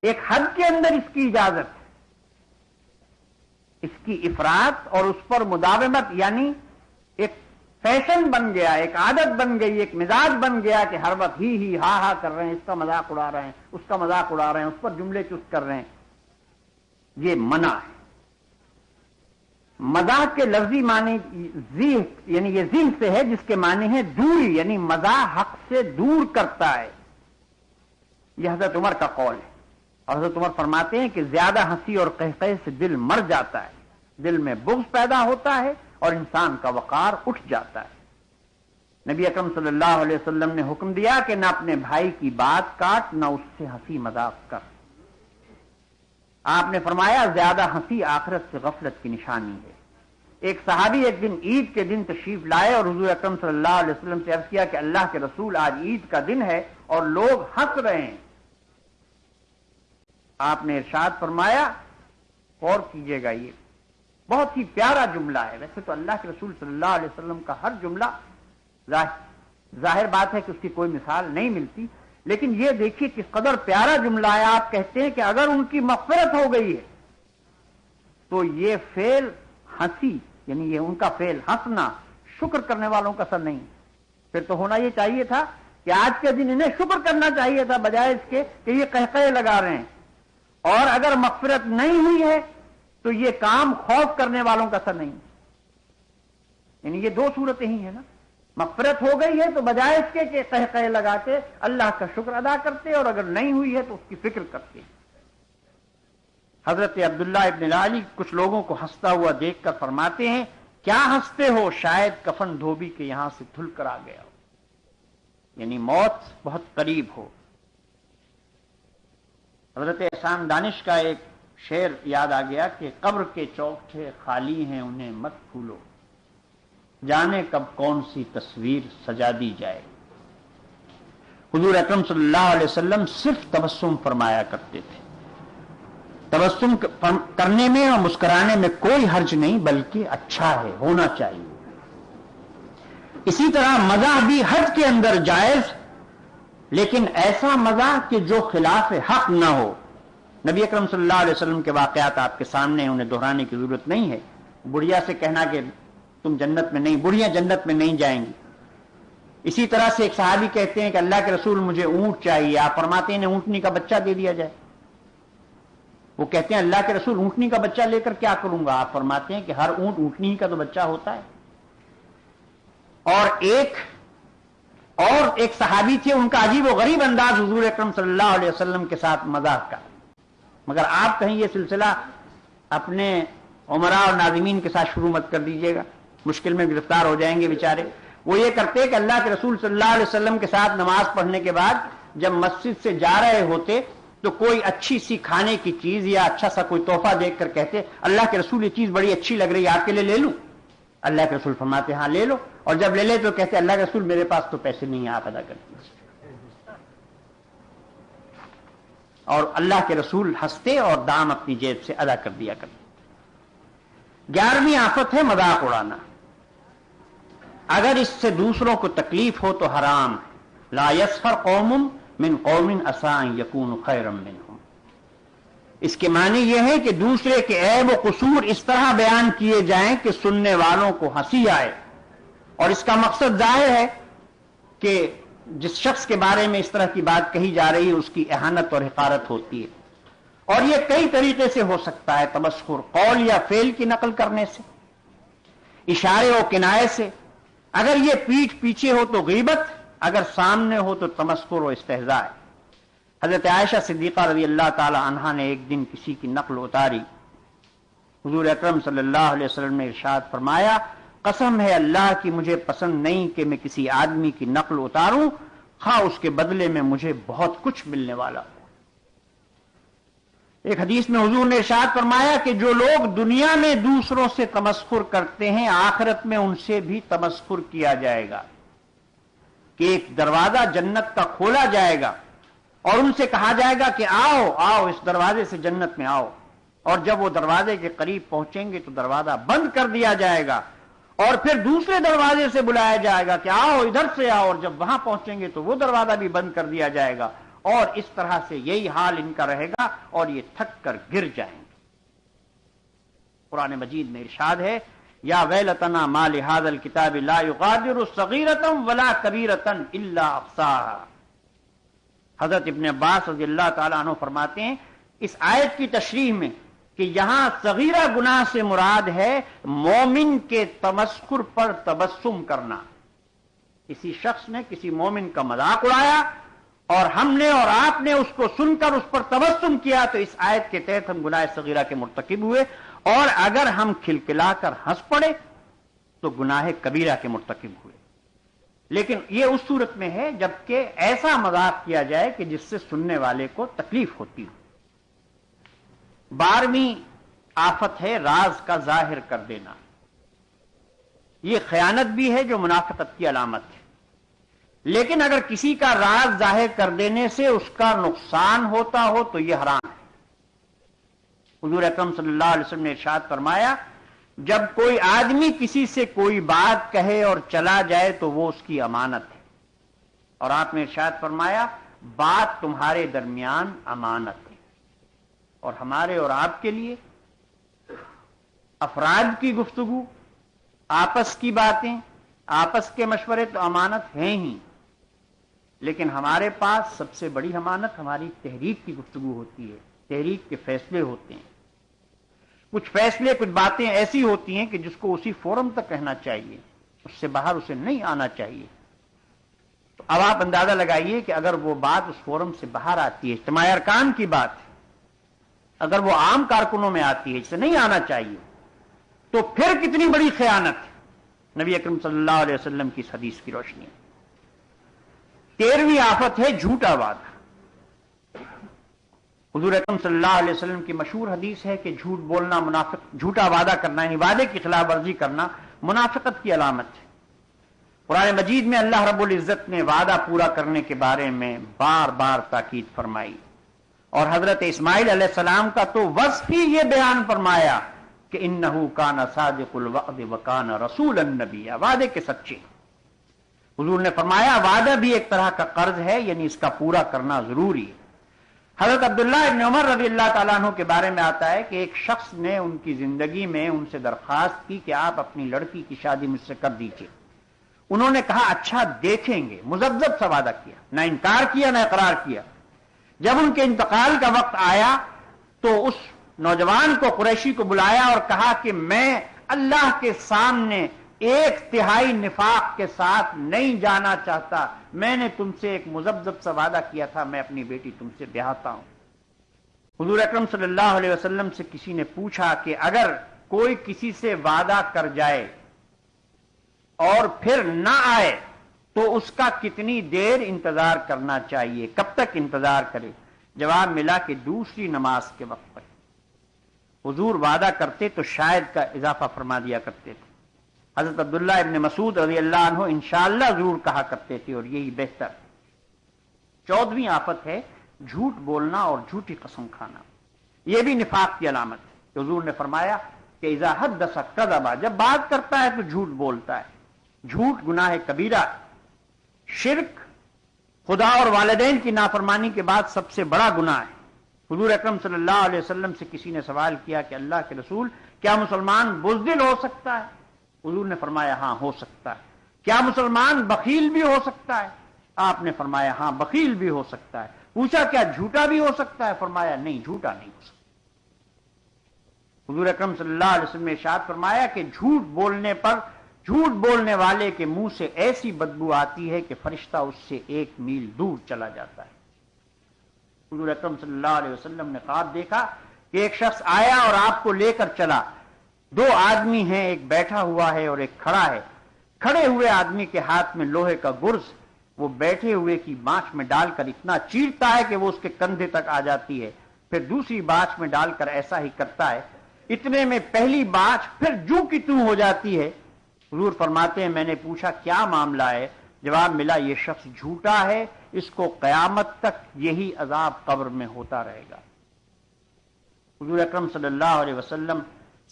ایک حد کے اندر اس کی اجازت ہے، اس کی افراط اور اس پر مداومت، یعنی ایک فیشن بن گیا، ایک عادت بن گئی، ایک مزاج بن گیا کہ ہر وقت ہی ہا ہا کر رہے ہیں، اس کا مذاق اڑا رہے ہیں، اس کا مذاق اڑا رہے ہیں، اس پر جملے چست کر رہے ہیں. یہ منع ہے. مذاق کے لفظی معنی یعنی یہ ذہن سے ہے جس کے معنی ہے دوری، یعنی مزاح حق سے دور کرتا ہے. یہ حضرت عمر کا قول ہے. اور حضرت عمر فرماتے ہیں کہ زیادہ ہنسی اور قہقہے سے دل مر جاتا ہے، دل میں بغض پیدا ہوتا ہے اور انسان کا وقار اٹھ جاتا ہے. نبی اکرم صلی اللہ علیہ وسلم نے حکم دیا کہ نہ اپنے بھائی کی بات کاٹ، نہ اس سے ہنسی مذاق کر. آپ نے فرمایا زیادہ ہنسی آخرت سے غفلت کی نشانی ہے. ایک صحابی ایک دن عید کے دن تشریف لائے اور حضور اکرم صلی اللہ علیہ وسلم سے عرض کیا کہ اللہ کے رسول آج عید کا دن ہے اور لوگ ہنس رہے ہیں. آپ نے ارشاد فرمایا غور کیجئے گا، یہ بہت ہی پیارا جملہ ہے. ویسے تو اللہ کے رسول صلی اللہ علیہ وسلم کا ہر جملہ ظاہر بات ہے کہ اس کی کوئی مثال نہیں ملتی، لیکن یہ دیکھیے کس قدر پیارا جملہ ہے. آپ کہتے ہیں کہ اگر ان کی مغفرت ہو گئی ہے تو یہ فعل ہنسی، یعنی یہ ان کا فعل ہنسنا شکر کرنے والوں کا اثر نہیں. پھر تو ہونا یہ چاہیے تھا کہ آج کے دن انہیں شکر کرنا چاہیے تھا بجائے اس کے کہ یہ قہقہے لگا رہے ہیں. اور اگر مغفرت نہیں ہوئی ہے تو یہ کام خوف کرنے والوں کا اثر نہیں. یعنی یہ دو صورتیں ہی ہیں نا. مغفرت ہو گئی ہے تو بجائے اس کے کہ قہقہے لگاتے اللہ کا شکر ادا کرتے، اور اگر نہیں ہوئی ہے تو اس کی فکر کرتے. حضرت عبداللہ ابن العلی کچھ لوگوں کو ہنستا ہوا دیکھ کر فرماتے ہیں کیا ہنستے ہو، شاید کفن دھوبی کے یہاں سے دھل کر آ گیا ہو، یعنی موت بہت قریب ہو. حضرت احسان دانش کا ایک شعر یاد آ گیا کہ قبر کے چوکٹھے خالی ہیں انہیں مت کھولو، جانے کب کون سی تصویر سجا دی جائے. حضور اکرم صلی اللہ علیہ وسلم صرف تبسم فرمایا کرتے تھے. تبسم کرنے میں اور مسکرانے میں کوئی حرج نہیں، بلکہ اچھا ہے، ہونا چاہیے. اسی طرح مزاح بھی حد کے اندر جائز، لیکن ایسا مزاح کہ جو خلاف حق نہ ہو. نبی اکرم صلی اللہ علیہ وسلم کے واقعات آپ کے سامنے ہیں، انہیں دہرانے کی ضرورت نہیں ہے. بڑھیا سے کہنا کہ تم جنت میں نہیں، بڑھیا جنت میں نہیں جائیں گی. اسی طرح سے ایک صحابی کہتے ہیں کہ اللہ کے رسول مجھے اونٹ چاہیے، آپ فرماتے ہیں اونٹنی کا بچہ دے دیا جائے. وہ کہتے ہیں اللہ کے رسول اونٹنی کا بچہ لے کر کیا کروں گا؟ آپ فرماتے ہیں کہ ہر اونٹ اونٹنی کا تو بچہ ہوتا ہے. اور ایک صحابی تھے، ان کا عجیب و غریب انداز حضور اکرم صلی اللہ علیہ وسلم کے ساتھ مذاق کا. مگر آپ کہیں یہ سلسلہ اپنے عمراء اور ناظمین کے ساتھ شروع مت کر دیجیے گا، مشکل میں گرفتار ہو جائیں گے بیچارے. وہ یہ کرتے کہ اللہ کے رسول صلی اللہ علیہ وسلم کے ساتھ نماز پڑھنے کے بعد جب مسجد سے جا رہے ہوتے تو کوئی اچھی سی کھانے کی چیز یا اچھا سا کوئی تحفہ دیکھ کر کہتے اللہ کے رسول یہ چیز بڑی اچھی لگ رہی ہے، آپ کے لیے لے لوں؟ اللہ کے رسول فرماتے ہاں لے لو. اور جب لے لے تو کہتے اللہ کے رسول میرے پاس تو پیسے نہیں ہیں، آپ ادا کر دیجیے. اور اللہ کے رسول ہنستے اور دام اپنی جیب سے ادا کر دیا کرتے. 11ویں آفت ہے مذاق اڑانا. اگر اس سے دوسروں کو تکلیف ہو تو حرام. لا یسخر قوم من قوم عسى ان يكونوا خيرا منهم. اس کے معنی یہ ہے کہ دوسرے کے عیب و قصور اس طرح بیان کیے جائیں کہ سننے والوں کو ہنسی آئے. اور اس کا مقصد ظاہر ہے کہ جس شخص کے بارے میں اس طرح کی بات کہی جا رہی ہے اس کی اہانت اور حقارت ہوتی ہے. اور یہ کئی طریقے سے ہو سکتا ہے. تمسخر قول یا فعل کی نقل کرنے سے، اشارے و کنایے سے. اگر یہ پیٹھ پیچھے ہو تو غیبت، اگر سامنے ہو تو تمسخر و استہزاء. حضرت عائشہ صدیقہ رضی اللہ تعالی عنہا نے ایک دن کسی کی نقل اتاری. حضور اکرم صلی اللہ علیہ وسلم نے ارشاد فرمایا قسم ہے اللہ کی مجھے پسند نہیں کہ میں کسی آدمی کی نقل اتاروں خواہ اس کے بدلے میں مجھے بہت کچھ ملنے والا ہو. ایک حدیث میں حضور نے ارشاد فرمایا کہ جو لوگ دنیا میں دوسروں سے تمسخر کرتے ہیں آخرت میں ان سے بھی تمسخر کیا جائے گا. کہ ایک دروازہ جنت کا کھولا جائے گا اور ان سے کہا جائے گا کہ آؤ آؤ اس دروازے سے جنت میں آؤ. اور جب وہ دروازے کے قریب پہنچیں گے تو دروازہ بند کر دیا جائے گا اور پھر دوسرے دروازے سے بلایا جائے گا کہ آؤ ادھر سے آؤ. اور جب وہاں پہنچیں گے تو وہ دروازہ بھی بند کر دیا جائے گا. اور اس طرح سے یہی حال ان کا رہے گا اور یہ تھک کر گر جائیں گے. قرآن مجید میں ارشاد ہے یا ویلتنا ما لهذا الكتاب لا يغادر صغیرۃ ولا کبیرۃ الا احصاها. حضرت ابن عباس رضی اللہ تعالی عنہ فرماتے ہیں اس آیت کی تشریح میں کہ یہاں صغیرہ گناہ سے مراد ہے مومن کے تمسخر پر تبسم کرنا. کسی شخص نے کسی مومن کا مذاق اڑایا اور ہم نے اور آپ نے اس کو سن کر اس پر تبسم کیا تو اس آیت کے تحت ہم گناہ صغیرہ کے مرتکب ہوئے. اور اگر ہم کھلکھلا کر ہنس پڑے تو گناہ کبیرہ کے مرتکب ہوئے. لیکن یہ اس صورت میں ہے جبکہ ایسا مذاق کیا جائے کہ جس سے سننے والے کو تکلیف ہوتی ہو. 12ویں آفت ہے راز کا ظاہر کر دینا. یہ خیانت بھی ہے جو منافقت کی علامت ہے. لیکن اگر کسی کا راز ظاہر کر دینے سے اس کا نقصان ہوتا ہو تو یہ حرام ہے. حضور اکرم صلی اللہ علیہ وسلم نے ارشاد فرمایا جب کوئی آدمی کسی سے کوئی بات کہے اور چلا جائے تو وہ اس کی امانت ہے. اور آپ نے ارشاد فرمایا بات تمہارے درمیان امانت ہے. اور ہمارے اور آپ کے لیے افراد کی گفتگو، آپس کی باتیں، آپس کے مشورے تو امانت ہیں ہی. لیکن ہمارے پاس سب سے بڑی امانت ہماری تحریک کی گفتگو ہوتی ہے، تحریک کے فیصلے ہوتے ہیں. کچھ فیصلے، کچھ باتیں ایسی ہوتی ہیں کہ جس کو اسی فورم تک رہنا چاہیے، اس سے باہر اسے نہیں آنا چاہیے. تو اب آپ اندازہ لگائیے کہ اگر وہ بات اس فورم سے باہر آتی ہے، اجتماع ارکان کی بات ہے، اگر وہ عام کارکنوں میں آتی ہے، اسے نہیں آنا چاہیے، تو پھر کتنی بڑی خیانت ہے نبی اکرم صلی اللہ علیہ وسلم کی اس حدیث کی روشنی. 13ویں آفت ہے جھوٹا وعدہ. حضور اکرم صلی اللہ علیہ وسلم کی مشہور حدیث ہے کہ جھوٹ بولنا جھوٹا وعدہ کرنا، یعنی وعدے کی خلاف ورزی کرنا منافقت کی علامت ہے. قرآن مجید میں اللہ رب العزت نے وعدہ پورا کرنے کے بارے میں بار بار تاکید فرمائی، اور حضرت اسماعیل علیہ السلام کا تو وصف ہی یہ بیان فرمایا کہ انہو کان صادق الوعد وکان رسولا نبیا، وعدے کے سچے. حضور نے فرمایا وعدہ بھی ایک طرح کا قرض ہے، یعنی اس کا پورا کرنا ضروری ہے. حضرت عبداللہ ابن عمر رضی اللہ تعالیٰ عنہ کے بارے میں آتا ہے کہ ایک شخص نے ان کی زندگی میں ان سے درخواست کی کہ آپ اپنی لڑکی کی شادی مجھ سے کر دیجیے. انہوں نے کہا اچھا دیکھیں گے، مذبذب سا وعدہ کیا، نہ انکار کیا نہ اقرار کیا. جب ان کے انتقال کا وقت آیا تو اس نوجوان کو، قریشی کو بلایا اور کہا کہ میں اللہ کے سامنے 1/3 نفاق کے ساتھ نہیں جانا چاہتا، میں نے تم سے ایک مذبذب سا وعدہ کیا تھا، میں اپنی بیٹی تم سے بیاہتا ہوں. حضور اکرم صلی اللہ علیہ وسلم سے کسی نے پوچھا کہ اگر کوئی کسی سے وعدہ کر جائے اور پھر نہ آئے تو اس کا کتنی دیر انتظار کرنا چاہیے، کب تک انتظار کرے؟ جواب ملا کہ دوسری نماز کے وقت پر. حضور وعدہ کرتے تو شاید کا اضافہ فرما دیا کرتے تھے. حضرت عبداللہ ابن مسعود رضی اللہ عنہ انشاءاللہ ضرور کہا کرتے تھے، اور یہی بہتر. 14ویں آفت ہے جھوٹ بولنا اور جھوٹی قسم کھانا. یہ بھی نفاق کی علامت ہے. حضور نے فرمایا کہ اذا حدث کذب، جب بات کرتا ہے تو جھوٹ بولتا ہے. جھوٹ گناہ کبیرہ، شرک، خدا اور والدین کی نافرمانی کے بعد سب سے بڑا گناہ ہے. حضور اکرم صلی اللہ علیہ وسلم سے کسی نے سوال کیا کہ اللہ کے رسول کیا مسلمان بزدل ہو سکتا ہے؟ حضور نے فرمایا ہاں ہو سکتا ہے. کیا مسلمان بخیل بھی ہو سکتا ہے؟ آپ نے فرمایا ہاں بخیل بھی ہو سکتا ہے. پوچھا کیا جھوٹا بھی ہو سکتا ہے؟ فرمایا نہیں جھوٹا نہیں ہو سکتا. حضور اکرم صلی اللہ علیہ وسلم نے ارشاد فرمایا کہ جھوٹ بولنے پر جھوٹ بولنے والے کے منہ سے ایسی بدبو آتی ہے کہ فرشتہ اس سے 1 میل دور چلا جاتا ہے. حضور اکرم صلی اللہ علیہ وسلم نے خواب دیکھا کہ ایک شخص آیا اور آپ کو لے کر چلا. 2 آدمی ہیں، ایک بیٹھا ہوا ہے اور ایک کھڑا ہے. کھڑے ہوئے آدمی کے ہاتھ میں لوہے کا گرز، وہ بیٹھے ہوئے کی بانچ میں ڈال کر اتنا چیرتا ہے کہ وہ اس کے کندھے تک آ جاتی ہے، پھر دوسری بانچ میں ڈال کر ایسا ہی کرتا ہے. اتنے میں پہلی بانچ پھر جو کی توں ہو جاتی ہے. حضور فرماتے ہیں میں نے پوچھا کیا معاملہ ہے؟ جواب ملا یہ شخص جھوٹا ہے، اس کو قیامت تک یہی عذاب قبر میں ہوتا رہے گا. حضور اکرم صلی اللہ علیہ وسلم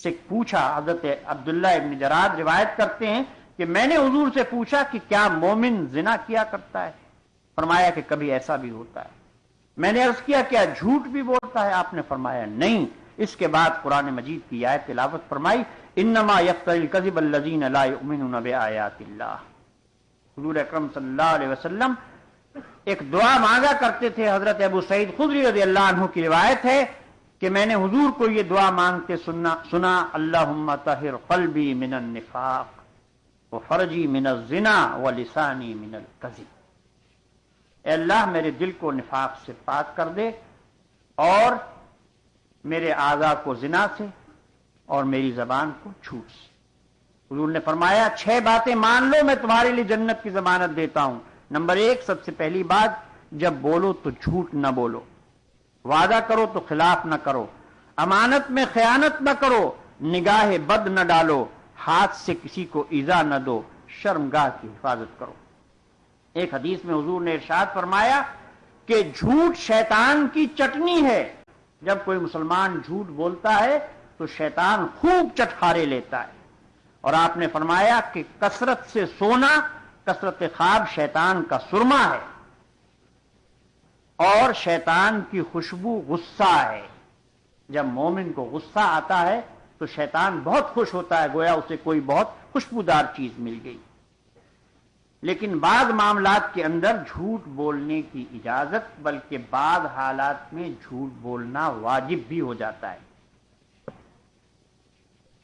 سے پوچھا، حضرت عبداللہ ابن جراد روایت کرتے ہیں کہ میں نے حضور سے پوچھا کہ کیا مومن زنا کیا کرتا ہے؟ فرمایا کہ کبھی ایسا بھی ہوتا ہے. میں نے عرض کیا کیا جھوٹ بھی بولتا ہے؟ آپ نے فرمایا نہیں. اس کے بعد قرآن مجید کی آیت تلاوت فرمائی انما یفتری الکذب الذین لا یؤمنون بآیات اللہ. حضور اکرم صلی اللہ علیہ وسلم ایک دعا مانگا کرتے تھے. حضرت ابو سعید خدری رضی اللہ عنہ کی روایت ہے کہ میں نے حضور کو یہ دعا مانگتے سنا اللہم طہر قلبی من النفاق وفرجی من الزنا ولسانی من الکذب. اے اللہ میرے دل کو نفاق سے پاک کر دے اور میرے اعضاء کو زنا سے اور میری زبان کو جھوٹ سے. حضور نے فرمایا 6 باتیں مان لو میں تمہارے لیے جنت کی ضمانت دیتا ہوں. نمبر 1 سب سے پہلی بات، جب بولو تو جھوٹ نہ بولو، وعدہ کرو تو خلاف نہ کرو، امانت میں خیانت نہ کرو، نگاہ بد نہ ڈالو، ہاتھ سے کسی کو ایذا نہ دو، شرمگاہ کی حفاظت کرو. ایک حدیث میں حضور نے ارشاد فرمایا کہ جھوٹ شیطان کی چٹنی ہے. جب کوئی مسلمان جھوٹ بولتا ہے تو شیطان خوب چٹخارے لیتا ہے. اور آپ نے فرمایا کہ کثرت سے سونا، کثرت خواب شیطان کا سرما ہے، اور شیطان کی خوشبو غصہ ہے. جب مومن کو غصہ آتا ہے تو شیطان بہت خوش ہوتا ہے، گویا اسے کوئی بہت خوشبودار چیز مل گئی. لیکن بعض معاملات کے اندر جھوٹ بولنے کی اجازت، بلکہ بعض حالات میں جھوٹ بولنا واجب بھی ہو جاتا ہے۔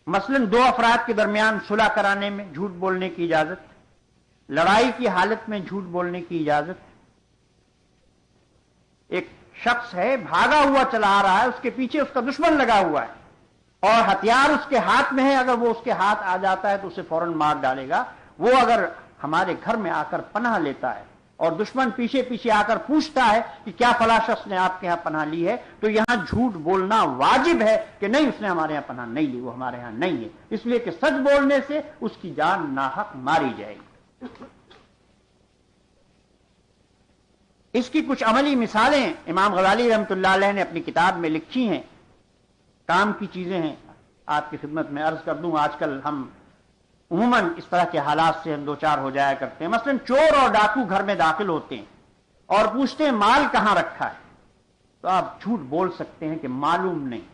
مثلا دو افراد کے درمیان صلح کرانے میں جھوٹ بولنے کی اجازت، لڑائی کی حالت میں جھوٹ بولنے کی اجازت۔ ایک شخص ہے بھاگا ہوا چلا آ رہا ہے، اس کے پیچھے اس کا دشمن لگا ہوا ہے اور ہتھیار اس کے ہاتھ میں ہے، اگر وہ اس کے ہاتھ آ جاتا ہے تو اسے فوراً مار ڈالے گا۔ وہ اگر ہمارے گھر میں آ کر پناہ لیتا ہے اور دشمن پیچھے پیچھے آ کر پوچھتا ہے کہ کیا فلاں شخص نے آپ کے یہاں پناہ لی ہے، تو یہاں جھوٹ بولنا واجب ہے کہ نہیں، اس نے ہمارے یہاں پناہ نہیں لی، وہ ہمارے یہاں نہیں ہے، اس لیے کہ سچ بولنے سے اس کی جان ناحق ماری جائے گی۔ اس کی کچھ عملی مثالیں امام غزالی رحمۃ اللہ علیہ نے اپنی کتاب میں لکھی ہیں، کام کی چیزیں ہیں، آپ کی خدمت میں عرض کر دوں۔ آج کل ہم عموماً اس طرح کے حالات سے ہم دوچار ہو جایا کرتے ہیں۔ مثلا چور اور ڈاکو گھر میں داخل ہوتے ہیں اور پوچھتے ہیں مال کہاں رکھا ہے، تو آپ جھوٹ بول سکتے ہیں کہ معلوم نہیں۔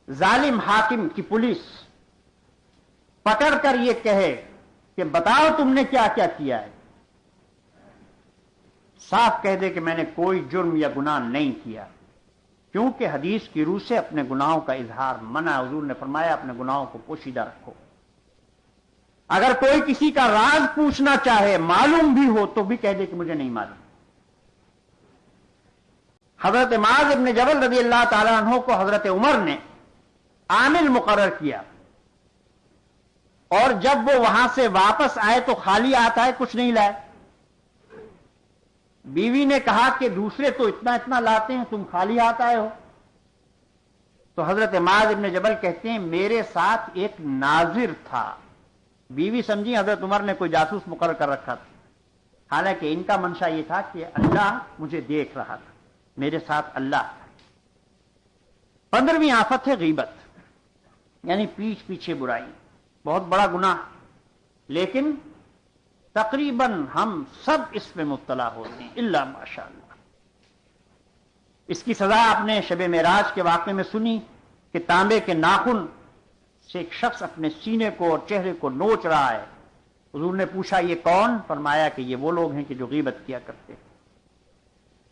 ظالم حاکم کی پولیس پکڑ کر یہ کہے کہ بتاؤ تم نے کیا کیا کیا ہے، صاف کہہ دے کہ میں نے کوئی جرم یا گناہ نہیں کیا، کیونکہ حدیث کی روح سے اپنے گناہوں کا اظہار منع۔ حضور نے فرمایا اپنے گناہوں کو پوشیدہ رکھو۔ اگر کوئی کسی کا راز پوچھنا چاہے، معلوم بھی ہو، تو بھی کہہ دے کہ مجھے نہیں معلوم۔ حضرت معاذ ابن جبل رضی اللہ تعالی عنہ کو حضرت عمر نے عامل مقرر کیا، اور جب وہ وہاں سے واپس آئے تو خالی آتا ہے، کچھ نہیں لائے۔ بیوی نے کہا کہ دوسرے تو اتنا اتنا لاتے ہیں، تم خالی ہاتھ آئے ہو۔ تو حضرت معاذ ابن جبل کہتے ہیں میرے ساتھ ایک ناظر تھا۔ بیوی سمجھی حضرت عمر نے کوئی جاسوس مقرر کر رکھا تھا، حالانکہ ان کا منشا یہ تھا کہ اللہ مجھے دیکھ رہا تھا، میرے ساتھ اللہ تھا۔ 15ویں آفت ہے غیبت، یعنی پیچھے پیچھے برائی، بہت بڑا گناہ، لیکن تقریباً ہم سب اس میں مبتلا ہوتے ہیں الا ماشاء اللہ۔ اس کی سزا آپ نے شب معراج کے واقعے میں سنی کہ تانبے کے ناخن سے ایک شخص اپنے سینے کو اور چہرے کو نوچ رہا ہے۔ حضور نے پوچھا یہ کون؟ فرمایا کہ یہ وہ لوگ ہیں کہ جو غیبت کیا کرتے ہیں۔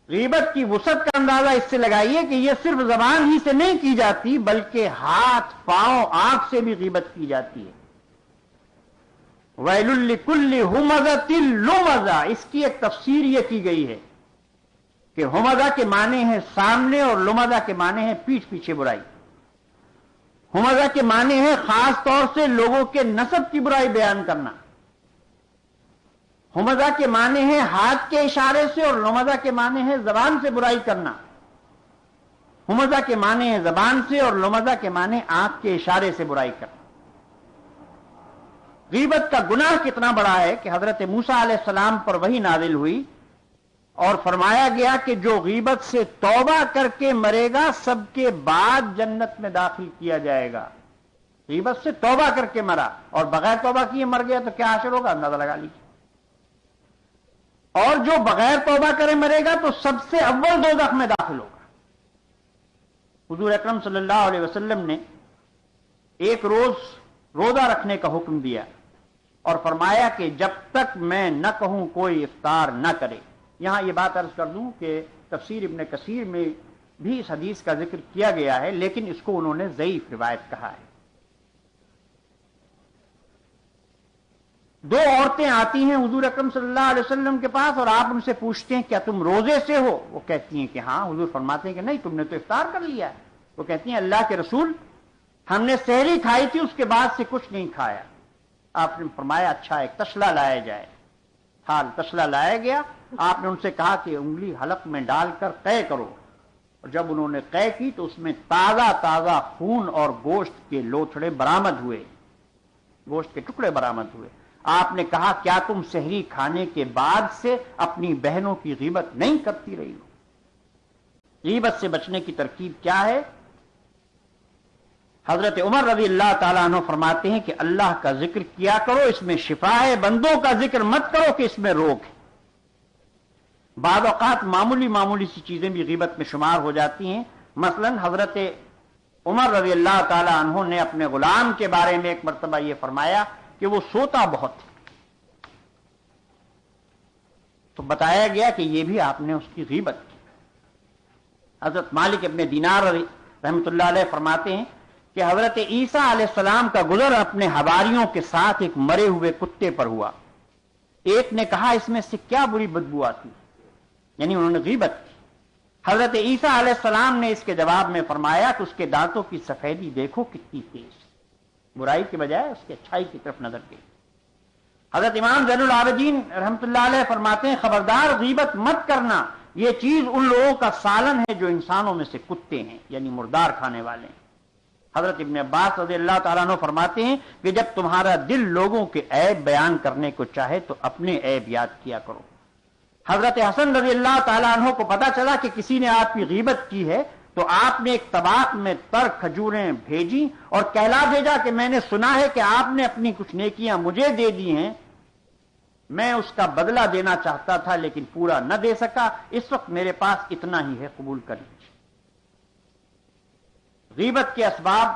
غیبت کی وسعت کا اندازہ اس سے لگائیے کہ یہ صرف زبان ہی سے نہیں کی جاتی، بلکہ ہاتھ، پاؤں، آنکھ سے بھی غیبت کی جاتی ہے۔ وَيْلٌ لِكُلِّ هُمَزَةٍ لُمَزَةٍ، اس کی ایک تفسیر یہ کی گئی ہے کہ ہمزہ کے معنی ہے سامنے اور لمزہ کے معنی ہے پیٹھ پیچھے برائی۔ ہمزہ کے معنی ہے خاص طور سے لوگوں کے نسب کی برائی بیان کرنا۔ ہمزہ کے معنی ہے ہاتھ کے اشارے سے، اور لمزہ کے معنی ہے زبان سے برائی کرنا۔ ہمزہ کے معنی ہے زبان سے، اور لمزہ کے معنی آنکھ کے اشارے سے برائی کرنا۔ غیبت کا گناہ کتنا بڑا ہے کہ حضرت موسیٰ علیہ السلام پر وحی نازل ہوئی اور فرمایا گیا کہ جو غیبت سے توبہ کر کے مرے گا سب کے بعد جنت میں داخل کیا جائے گا۔ غیبت سے توبہ کر کے مرا اور بغیر توبہ کیے مر گیا تو کیا حشر ہوگا، اندازہ لگا لیجیے۔ اور جو بغیر توبہ کرے مرے گا تو سب سے اول دوزخ میں داخل ہوگا۔ حضور اکرم صلی اللہ علیہ وسلم نے ایک روز روزہ رکھنے کا حکم دیا اور فرمایا کہ جب تک میں نہ کہوں کوئی افطار نہ کرے۔ یہاں یہ بات عرض کر دوں کہ تفسیر ابن کثیر میں بھی اس حدیث کا ذکر کیا گیا ہے، لیکن اس کو انہوں نے ضعیف روایت کہا ہے۔ دو عورتیں آتی ہیں حضور اکرم صلی اللہ علیہ وسلم کے پاس اور آپ ان سے پوچھتے ہیں کیا تم روزے سے ہو؟ وہ کہتی ہیں کہ ہاں۔ حضور فرماتے ہیں کہ نہیں، تم نے تو افطار کر لیا ہے۔ وہ کہتی ہیں اللہ کے رسول، ہم نے سحری کھائی تھی، اس کے بعد سے کچھ نہیں کھایا۔ آپ نے فرمایا اچھا ایک تسلا لایا جائے۔ حال تسلا لایا گیا۔ آپ نے ان سے کہا کہ انگلی حلق میں ڈال کر قے کرو، اور جب انہوں نے قے کی تو اس میں تازہ تازہ خون اور گوشت کے لوتھڑے برآمد ہوئے، گوشت کے ٹکڑے برآمد ہوئے۔ آپ نے کہا کیا تم سحری کھانے کے بعد سے اپنی بہنوں کی غیبت نہیں کرتی رہی ہو؟ غیبت سے بچنے کی ترکیب کیا ہے؟ حضرت عمر رضی اللہ تعالیٰ عنہ فرماتے ہیں کہ اللہ کا ذکر کیا کرو، اس میں شفا ہے، بندوں کا ذکر مت کرو کہ اس میں روگ ہے۔ بعض اوقات معمولی سی چیزیں بھی غیبت میں شمار ہو جاتی ہیں۔ مثلا حضرت عمر رضی اللہ تعالیٰ عنہ نے اپنے غلام کے بارے میں ایک مرتبہ یہ فرمایا کہ وہ سوتا بہت ہے. تو بتایا گیا کہ یہ بھی آپ نے اس کی غیبت کی. حضرت مالک ابن دینار رحمۃ اللہ علیہ فرماتے ہیں کہ حضرت عیسیٰ علیہ السلام کا گزر اپنے حواریوں کے ساتھ ایک مرے ہوئے کتے پر ہوا. ایک نے کہا اس میں سے کیا بری بدبو آتی، یعنی انہوں نے غیبت کی. حضرت عیسیٰ علیہ السلام نے اس کے جواب میں فرمایا کہ اس کے دانتوں کی سفیدی دیکھو کتنی تیز، برائی کے بجائے اس کی اچھائی کی طرف نظر گئی. حضرت امام زین العابدین رحمۃ اللہ علیہ فرماتے ہیں خبردار غیبت مت کرنا، یہ چیز ان لوگوں کا سالن ہے جو انسانوں میں سے کتے ہیں، یعنی مردار کھانے والے ہیں. حضرت ابن عباس رضی اللہ تعالیٰ عنہ فرماتے ہیں کہ جب تمہارا دل لوگوں کے عیب بیان کرنے کو چاہے تو اپنے عیب یاد کیا کرو. حضرت حسن رضی اللہ تعالیٰ عنہ کو پتا چلا کہ کسی نے آپ کی غیبت کی ہے تو آپ نے ایک طباق میں تر کھجوریں بھیجی اور کہلا بھیجا کہ میں نے سنا ہے کہ آپ نے اپنی کچھ نیکیاں مجھے دے دی ہیں، میں اس کا بدلہ دینا چاہتا تھا لیکن پورا نہ دے سکا، اس وقت میرے پاس اتنا ہی ہے، قبول کر لیجیے. غیبت کے اسباب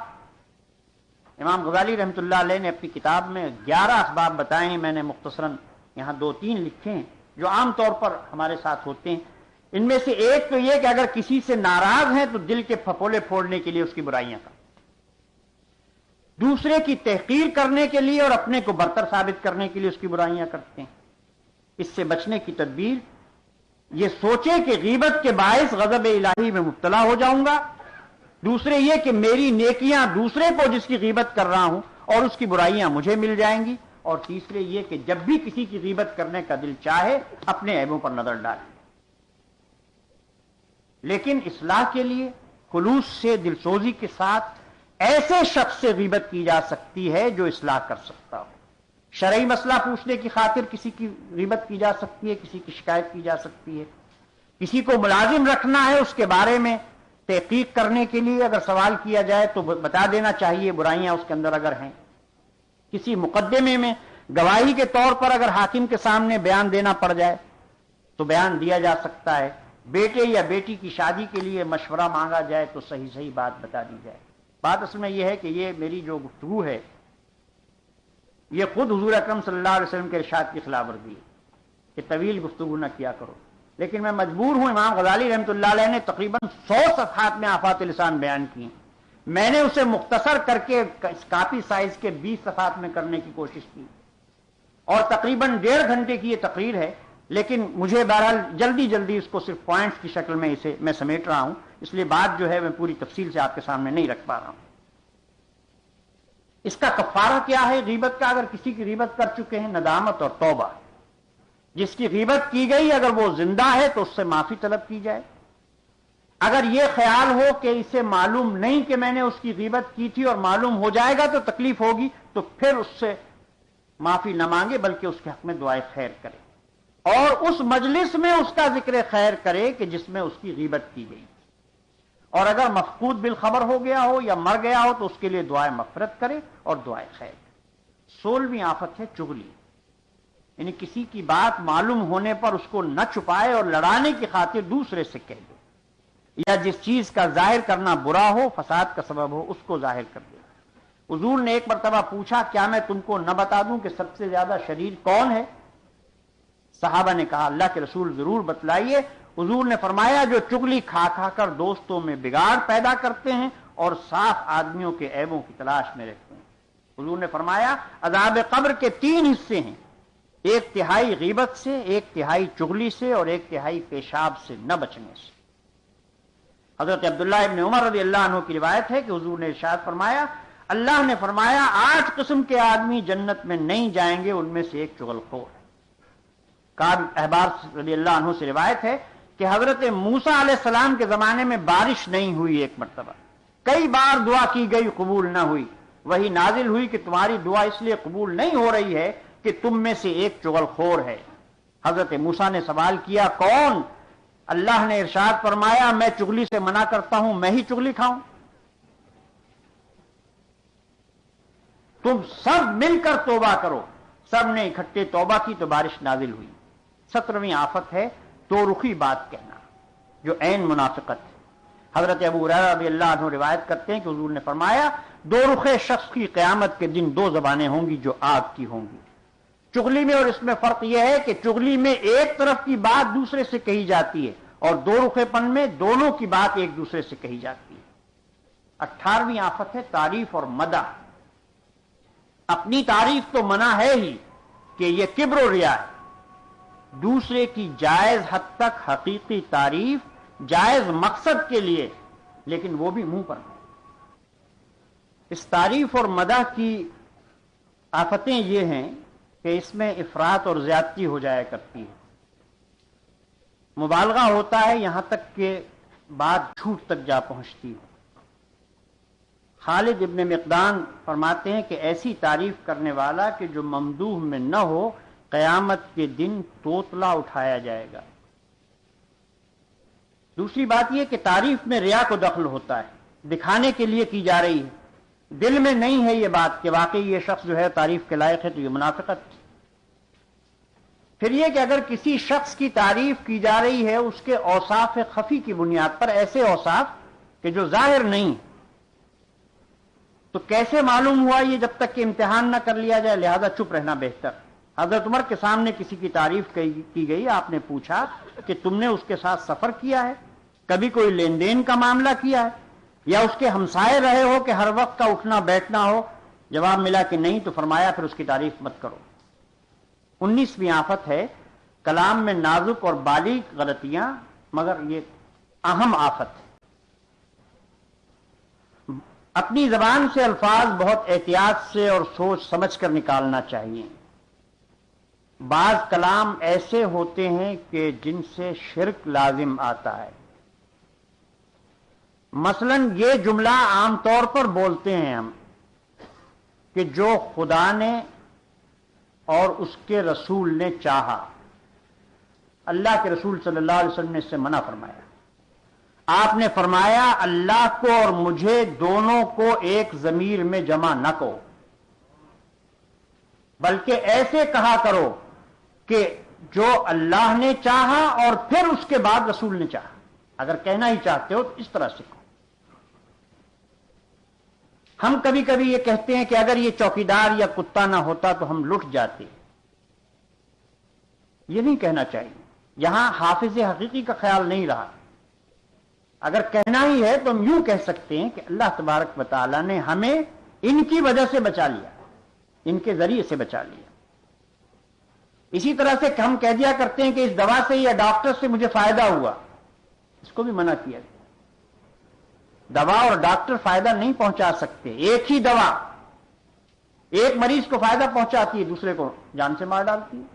امام غزالی رحمۃ اللہ علیہ نے اپنی کتاب میں 11 اسباب بتائے ہیں. میں نے مختصراً یہاں 2-3 لکھے ہیں جو عام طور پر ہمارے ساتھ ہوتے ہیں. ان میں سے ایک تو یہ کہ اگر کسی سے ناراض ہیں تو دل کے پھپولے پھوڑنے کے لیے اس کی برائیاں کریں، دوسرے کی تحقیر کرنے کے لیے اور اپنے کو برتر ثابت کرنے کے لیے اس کی برائیاں کرتے ہیں. اس سے بچنے کی تدبیر یہ سوچے کہ غیبت کے باعث غضب الہی میں مبتلا ہو جاؤں گا، دوسرے یہ کہ میری نیکیاں دوسرے کو جس کی غیبت کر رہا ہوں اور اس کی برائیاں مجھے مل جائیں گی، اور تیسرے یہ کہ جب بھی کسی کی غیبت کرنے کا دل چاہے اپنے عیبوں پر نظر ڈالیں. لیکن اصلاح کے لیے خلوص سے دل سوزی کے ساتھ ایسے شخص سے غیبت کی جا سکتی ہے جو اصلاح کر سکتا ہو. شرعی مسئلہ پوچھنے کی خاطر کسی کی غیبت کی جا سکتی ہے، کسی کی شکایت کی جا سکتی ہے. کسی کو ملازم رکھنا ہے، اس کے بارے میں تحقیق کرنے کے لیے اگر سوال کیا جائے تو بتا دینا چاہیے برائیاں اس کے اندر اگر ہیں. کسی مقدمے میں گواہی کے طور پر اگر حاکم کے سامنے بیان دینا پڑ جائے تو بیان دیا جا سکتا ہے. بیٹے یا بیٹی کی شادی کے لیے مشورہ مانگا جائے تو صحیح بات بتا دی جائے. بات اصل میں یہ ہے کہ یہ میری جو گفتگو ہے یہ خود حضور اکرم صلی اللہ علیہ وسلم کے ارشاد کی خلاف ورزی ہے کہ طویل گفتگو نہ کیا کرو. لیکن میں مجبور ہوں، امام غزالی رحمۃ اللہ علیہ نے تقریباً 100 صفحات میں آفات لسان بیان کی، میں نے اسے مختصر کر کے کاپی سائز کے 20 صفحات میں کرنے کی کوشش کی اور تقریباً 1.5 گھنٹے کی یہ تقریر ہے. لیکن مجھے بہرحال جلدی اس کو صرف پوائنٹس کی شکل میں اسے میں سمیٹ رہا ہوں، اس لیے بات جو ہے میں پوری تفصیل سے آپ کے سامنے نہیں رکھ پا رہا ہوں. اس کا کفارہ کیا ہے غیبت کا؟ اگر کسی کی غیبت کر چکے ہیں، ندامت اور توبہ. جس کی غیبت کی گئی اگر وہ زندہ ہے تو اس سے معافی طلب کی جائے. اگر یہ خیال ہو کہ اسے معلوم نہیں کہ میں نے اس کی غیبت کی تھی اور معلوم ہو جائے گا تو تکلیف ہوگی، تو پھر اس سے معافی نہ مانگے بلکہ اس کے حق میں دعائے خیر کرے اور اس مجلس میں اس کا ذکر خیر کرے کہ جس میں اس کی غیبت کی گئی. اور اگر مفقود بالخبر ہو گیا ہو یا مر گیا ہو تو اس کے لیے دعائے مغفرت کرے اور دعائے خیر کرے. 16ویں آفت ہے چغلی، یعنی کسی کی بات معلوم ہونے پر اس کو نہ چھپائے اور لڑانے کی خاطر دوسرے سے کہہ دے، یا جس چیز کا ظاہر کرنا برا ہو، فساد کا سبب ہو، اس کو ظاہر کر دے. حضور نے ایک مرتبہ پوچھا کیا میں تم کو نہ بتا دوں کہ سب سے زیادہ شریر کون ہے؟ صحابہ نے کہا اللہ کے رسول ضرور بتلائیے. حضور نے فرمایا جو چغلی کھا کر دوستوں میں بگاڑ پیدا کرتے ہیں اور صاف آدمیوں کے عیبوں کی تلاش میں رہتے ہیں. حضور نے فرمایا عذاب قبر کے 3 حصے ہیں، 1/3 غیبت سے، 1/3 چغلی سے اور 1/3 پیشاب سے نہ بچنے سے. حضرت عبداللہ ابن عمر رضی اللہ عنہ کی روایت ہے کہ حضور نے ارشاد فرمایا اللہ نے فرمایا 8 قسم کے آدمی جنت میں نہیں جائیں گے، ان میں سے ایک چغل خور ہے. کعب احبار رضی اللہ عنہ سے روایت ہے کہ حضرت موسیٰ علیہ السلام کے زمانے میں بارش نہیں ہوئی. ایک مرتبہ کئی بار دعا کی گئی، قبول نہ ہوئی. وہی نازل ہوئی کہ تمہاری دعا اس لیے قبول نہیں ہو رہی ہے کہ تم میں سے ایک چغل خور ہے. حضرت موسیٰ نے سوال کیا کون؟ اللہ نے ارشاد فرمایا میں چغلی سے منع کرتا ہوں، میں ہی چغلی کھاؤں؟ تم سب مل کر توبہ کرو. سب نے اکٹھے توبہ کی تو بارش نازل ہوئی. 17ویں آفت ہے دو رخی بات کہنا، جو عین منافقت ہے. حضرت ابو ہریرہ رضی اللہ عنہ روایت کرتے ہیں کہ حضور نے فرمایا دو رخے شخص کی قیامت کے دن دو زبانیں ہوں گی جو آگ کی ہوں گی. چغلی میں اور اس میں فرق یہ ہے کہ چغلی میں ایک طرف کی بات دوسرے سے کہی جاتی ہے اور دو رخے پن میں دونوں کی بات ایک دوسرے سے کہی جاتی ہے. 18ویں آفت ہے تعریف اور مدح. اپنی تعریف تو منع ہے ہی کہ یہ کبر و ریا ہے. دوسرے کی جائز حد تک حقیقی تعریف جائز مقصد کے لیے، لیکن وہ بھی منہ پر. اس تعریف اور مدح کی آفتیں یہ ہیں کہ اس میں افراط اور زیادتی ہو جایا کرتی ہے. مبالغہ ہوتا ہے یہاں تک کہ بات جھوٹ تک جا پہنچتی ہے. خالد ابن مقدان فرماتے ہیں کہ ایسی تعریف کرنے والا کہ جو ممدوح میں نہ ہو، قیامت کے دن توتلا اٹھایا جائے گا. دوسری بات یہ کہ تعریف میں ریا کو دخل ہوتا ہے، دکھانے کے لیے کی جا رہی ہے، دل میں نہیں ہے یہ بات کہ واقعی یہ شخص جو ہے تعریف کے لائق ہے، تو یہ منافقت. پھر یہ کہ اگر کسی شخص کی تعریف کی جا رہی ہے اس کے اوصاف خفی کی بنیاد پر، ایسے اوصاف کہ جو ظاہر نہیں، تو کیسے معلوم ہوا یہ جب تک کہ امتحان نہ کر لیا جائے؟ لہذا چپ رہنا بہتر. حضرت عمر کے سامنے کسی کی تعریف کی گئی، آپ نے پوچھا کہ تم نے اس کے ساتھ سفر کیا ہے، کبھی کوئی لین دین کا معاملہ کیا ہے، یا اس کے ہمسائے رہے ہو کہ ہر وقت کا اٹھنا بیٹھنا ہو؟ جواب ملا کہ نہیں. تو فرمایا پھر اس کی تعریف مت کرو. 19ویں آفت ہے کلام میں نازک اور بالیغ غلطیاں، مگر یہ اہم آفت ہے. اپنی زبان سے الفاظ بہت احتیاط سے اور سوچ سمجھ کر نکالنا چاہیے. بعض کلام ایسے ہوتے ہیں کہ جن سے شرک لازم آتا ہے. مثلا یہ جملہ عام طور پر بولتے ہیں ہم کہ جو خدا نے اور اس کے رسول نے چاہا. اللہ کے رسول صلی اللہ علیہ وسلم نے اس سے منع فرمایا. آپ نے فرمایا اللہ کو اور مجھے دونوں کو ایک ضمیر میں جمع نہ کرو، بلکہ ایسے کہا کرو کہ جو اللہ نے چاہا اور پھر اس کے بعد رسول نے چاہا. اگر کہنا ہی چاہتے ہو تو اس طرح سے کہو. ہم کبھی کبھی یہ کہتے ہیں کہ اگر یہ چوکیدار یا کتا نہ ہوتا تو ہم لٹ جاتے. یہ نہیں کہنا چاہیے. یہاں حافظ حقیقی کا خیال نہیں رہا. اگر کہنا ہی ہے تو ہم یوں کہہ سکتے ہیں کہ اللہ تبارک و تعالی نے ہمیں ان کی وجہ سے بچا لیا، ان کے ذریعے سے بچا لیا. اسی طرح سے ہم کہہ دیا کرتے ہیں کہ اس دوا سے یا ڈاکٹر سے مجھے فائدہ ہوا، اس کو بھی منع کیا گیا. دوا اور ڈاکٹر فائدہ نہیں پہنچا سکتے. ایک ہی دوا ایک مریض کو فائدہ پہنچاتی ہے، دوسرے کو جان سے مار ڈالتی ہے.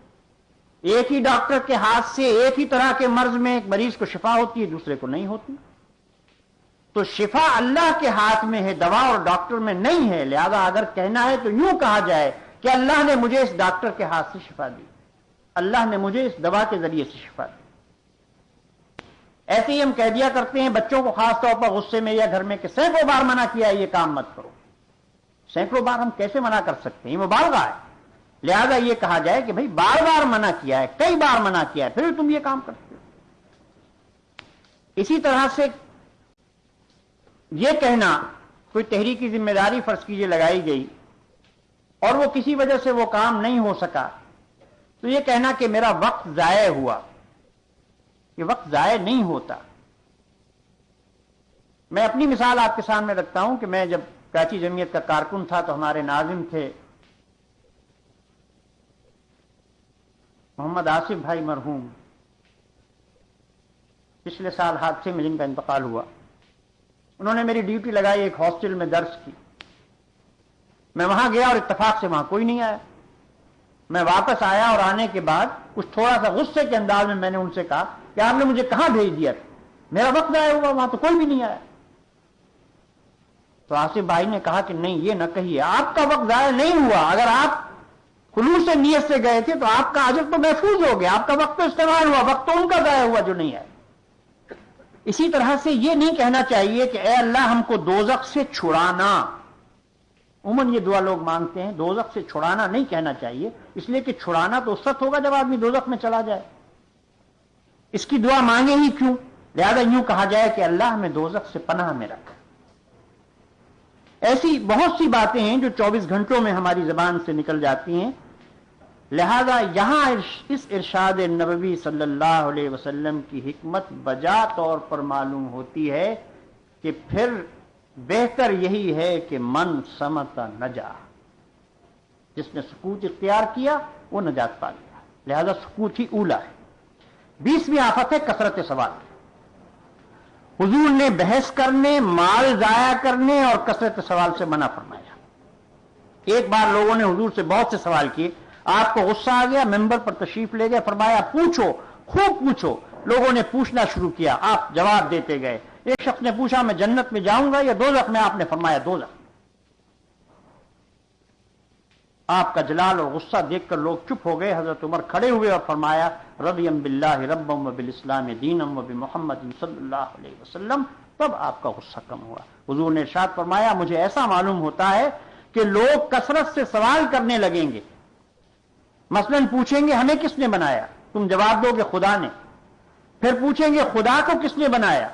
ایک ہی ڈاکٹر کے ہاتھ سے ایک ہی طرح کے مرض میں ایک مریض کو شفا ہوتی ہے، دوسرے کو نہیں ہوتی. تو شفا اللہ کے ہاتھ میں ہے، دوا اور ڈاکٹر میں نہیں ہے. لہذا اگر کہنا ہے تو یوں کہا جائے کہ اللہ نے مجھے اس ڈاکٹر کے ہاتھ سے شفا دی، اللہ نے مجھے اس دوا کے ذریعے سے شفا دی. ایسے ہی ہم کہہ دیا کرتے ہیں بچوں کو خاص طور پر غصے میں یا گھر میں کہ سینکڑوں بار منع کیا ہے یہ کام مت کرو. سینکڑوں بار ہم کیسے منع کر سکتے ہیں؟ یہ مبالغہ ہے. لہذا یہ کہا جائے کہ بھئی بار بار منع کیا ہے، کئی بار منع کیا ہے، پھر تم یہ کام کرتے ہو. اسی طرح سے یہ کہنا، کوئی تحریکی ذمہ داری فرض کیجئے لگائی گئی اور وہ کسی وجہ سے وہ کام نہیں ہو سکا، تو یہ کہنا کہ میرا وقت ضائع ہوا. یہ وقت ضائع نہیں ہوتا. میں اپنی مثال آپ کے سامنے رکھتا ہوں کہ میں جب کراچی جمعیت کا کارکن تھا تو ہمارے ناظم تھے محمد آصف بھائی مرحوم، پچھلے سال حادثے میں جن کا انتقال ہوا. انہوں نے میری ڈیوٹی لگائی ایک ہاسٹل میں درس کی. میں وہاں گیا اور اتفاق سے وہاں کوئی نہیں آیا. میں واپس آیا اور آنے کے بعد کچھ تھوڑا سا غصے کے انداز میں نے ان سے کہا کہ آپ نے مجھے کہاں بھیج دیا تھا، میرا وقت ضائع ہوا، وہاں تو کوئی بھی نہیں آیا. تو آصف بھائی نے کہا کہ نہیں یہ نہ کہیے، آپ کا وقت ضائع نہیں ہوا. اگر آپ خلوص سے نیت سے گئے تھے تو آپ کا اجر تو محفوظ ہو گیا، آپ کا وقت تو استعمال ہوا، وقت تو ان کا ضائع ہوا جو نہیں آیا. اسی طرح سے یہ نہیں کہنا چاہیے کہ اے اللہ ہم کو دوزخ سے چھڑانا. عموماً یہ دعا لوگ مانگتے ہیں، دوزخ سے چھڑانا نہیں کہنا چاہیے، اس لیے کہ چھڑانا تو اس وقت ہوگا جب آدمی دوزخ میں چلا جائے. اس کی دعا مانگے ہی کیوں؟ لہذا یوں کہا جائے کہ اللہ ہمیں دوزخ سے پناہ میں رکھ. ایسی بہت سی باتیں ہیں جو 24 گھنٹوں میں ہماری زبان سے نکل جاتی ہیں. لہذا یہاں اس ارشاد نبوی صلی اللہ علیہ وسلم کی حکمت بجا طور پر معلوم ہوتی ہے کہ پھر بہتر یہی ہے کہ من سمت نجا. جس نے سکوت اختیار کیا وہ نجات پا گیا. لہذا سکوت ہی اولا ہے. 20ویں آفت ہے کثرت سوال. حضور نے بحث کرنے، مال ضائع کرنے اور کثرت سوال سے منع فرمایا. ایک بار لوگوں نے حضور سے بہت سے سوال کیے، آپ کو غصہ آ گیا، ممبر پر تشریف لے گئے، فرمایا پوچھو، خوب پوچھو. لوگوں نے پوچھنا شروع کیا، آپ جواب دیتے گئے. ایک شخص نے پوچھا میں جنت میں جاؤں گا یا دوزخ میں؟ آپ نے فرمایا دوزخ. آپ کا جلال اور غصہ دیکھ کر لوگ چپ ہو گئے. حضرت عمر کھڑے ہوئے اور فرمایا رضی باللہ ربا وبالاسلام دینا وبمحمد صلی اللہ علیہ وسلم. تب آپ کا غصہ کم ہوا. حضور نے ارشاد فرمایا مجھے ایسا معلوم ہوتا ہے کہ لوگ کثرت سے سوال کرنے لگیں گے. مثلا پوچھیں گے ہمیں کس نے بنایا؟ تم جواب دو گے خدا نے. پھر پوچھیں گے خدا کو کس نے بنایا؟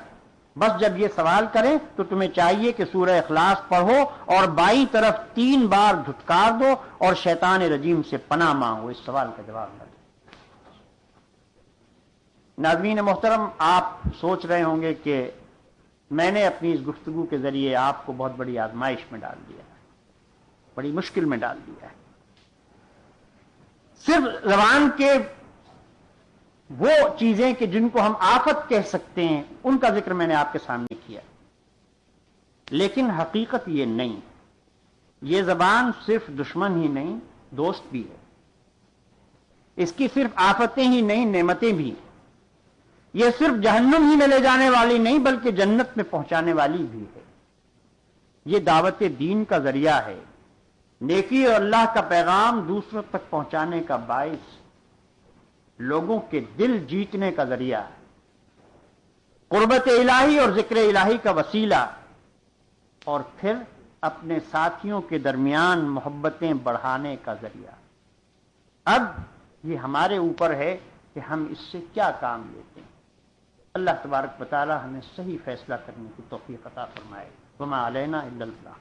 بس جب یہ سوال کریں تو تمہیں چاہیے کہ سورہ اخلاص پڑھو اور بائیں طرف 3 بار دھتکار دو اور شیطان رجیم سے پناہ مانگو. اس سوال کا جواب نہ دو. ناظرین محترم، آپ سوچ رہے ہوں گے کہ میں نے اپنی اس گفتگو کے ذریعے آپ کو بہت بڑی آزمائش میں ڈال دیا ہے، بڑی مشکل میں ڈال دیا ہے. صرف زبان کے وہ چیزیں کہ جن کو ہم آفت کہہ سکتے ہیں ان کا ذکر میں نے آپ کے سامنے کیا، لیکن حقیقت یہ نہیں. یہ زبان صرف دشمن ہی نہیں، دوست بھی ہے. اس کی صرف آفتیں ہی نہیں، نعمتیں بھی ہیں. یہ صرف جہنم ہی میں لے جانے والی نہیں بلکہ جنت میں پہنچانے والی بھی ہے. یہ دعوت دین کا ذریعہ ہے، نیکی اور اللہ کا پیغام دوسروں تک پہنچانے کا باعث، لوگوں کے دل جیتنے کا ذریعہ ہے، قربت الہی اور ذکر الہی کا وسیلہ، اور پھر اپنے ساتھیوں کے درمیان محبتیں بڑھانے کا ذریعہ. اب یہ ہمارے اوپر ہے کہ ہم اس سے کیا کام لیتے ہیں. اللہ تبارک و تعالی ہمیں صحیح فیصلہ کرنے کی توفیق عطا فرمائے. وما علینا الا البلاغ.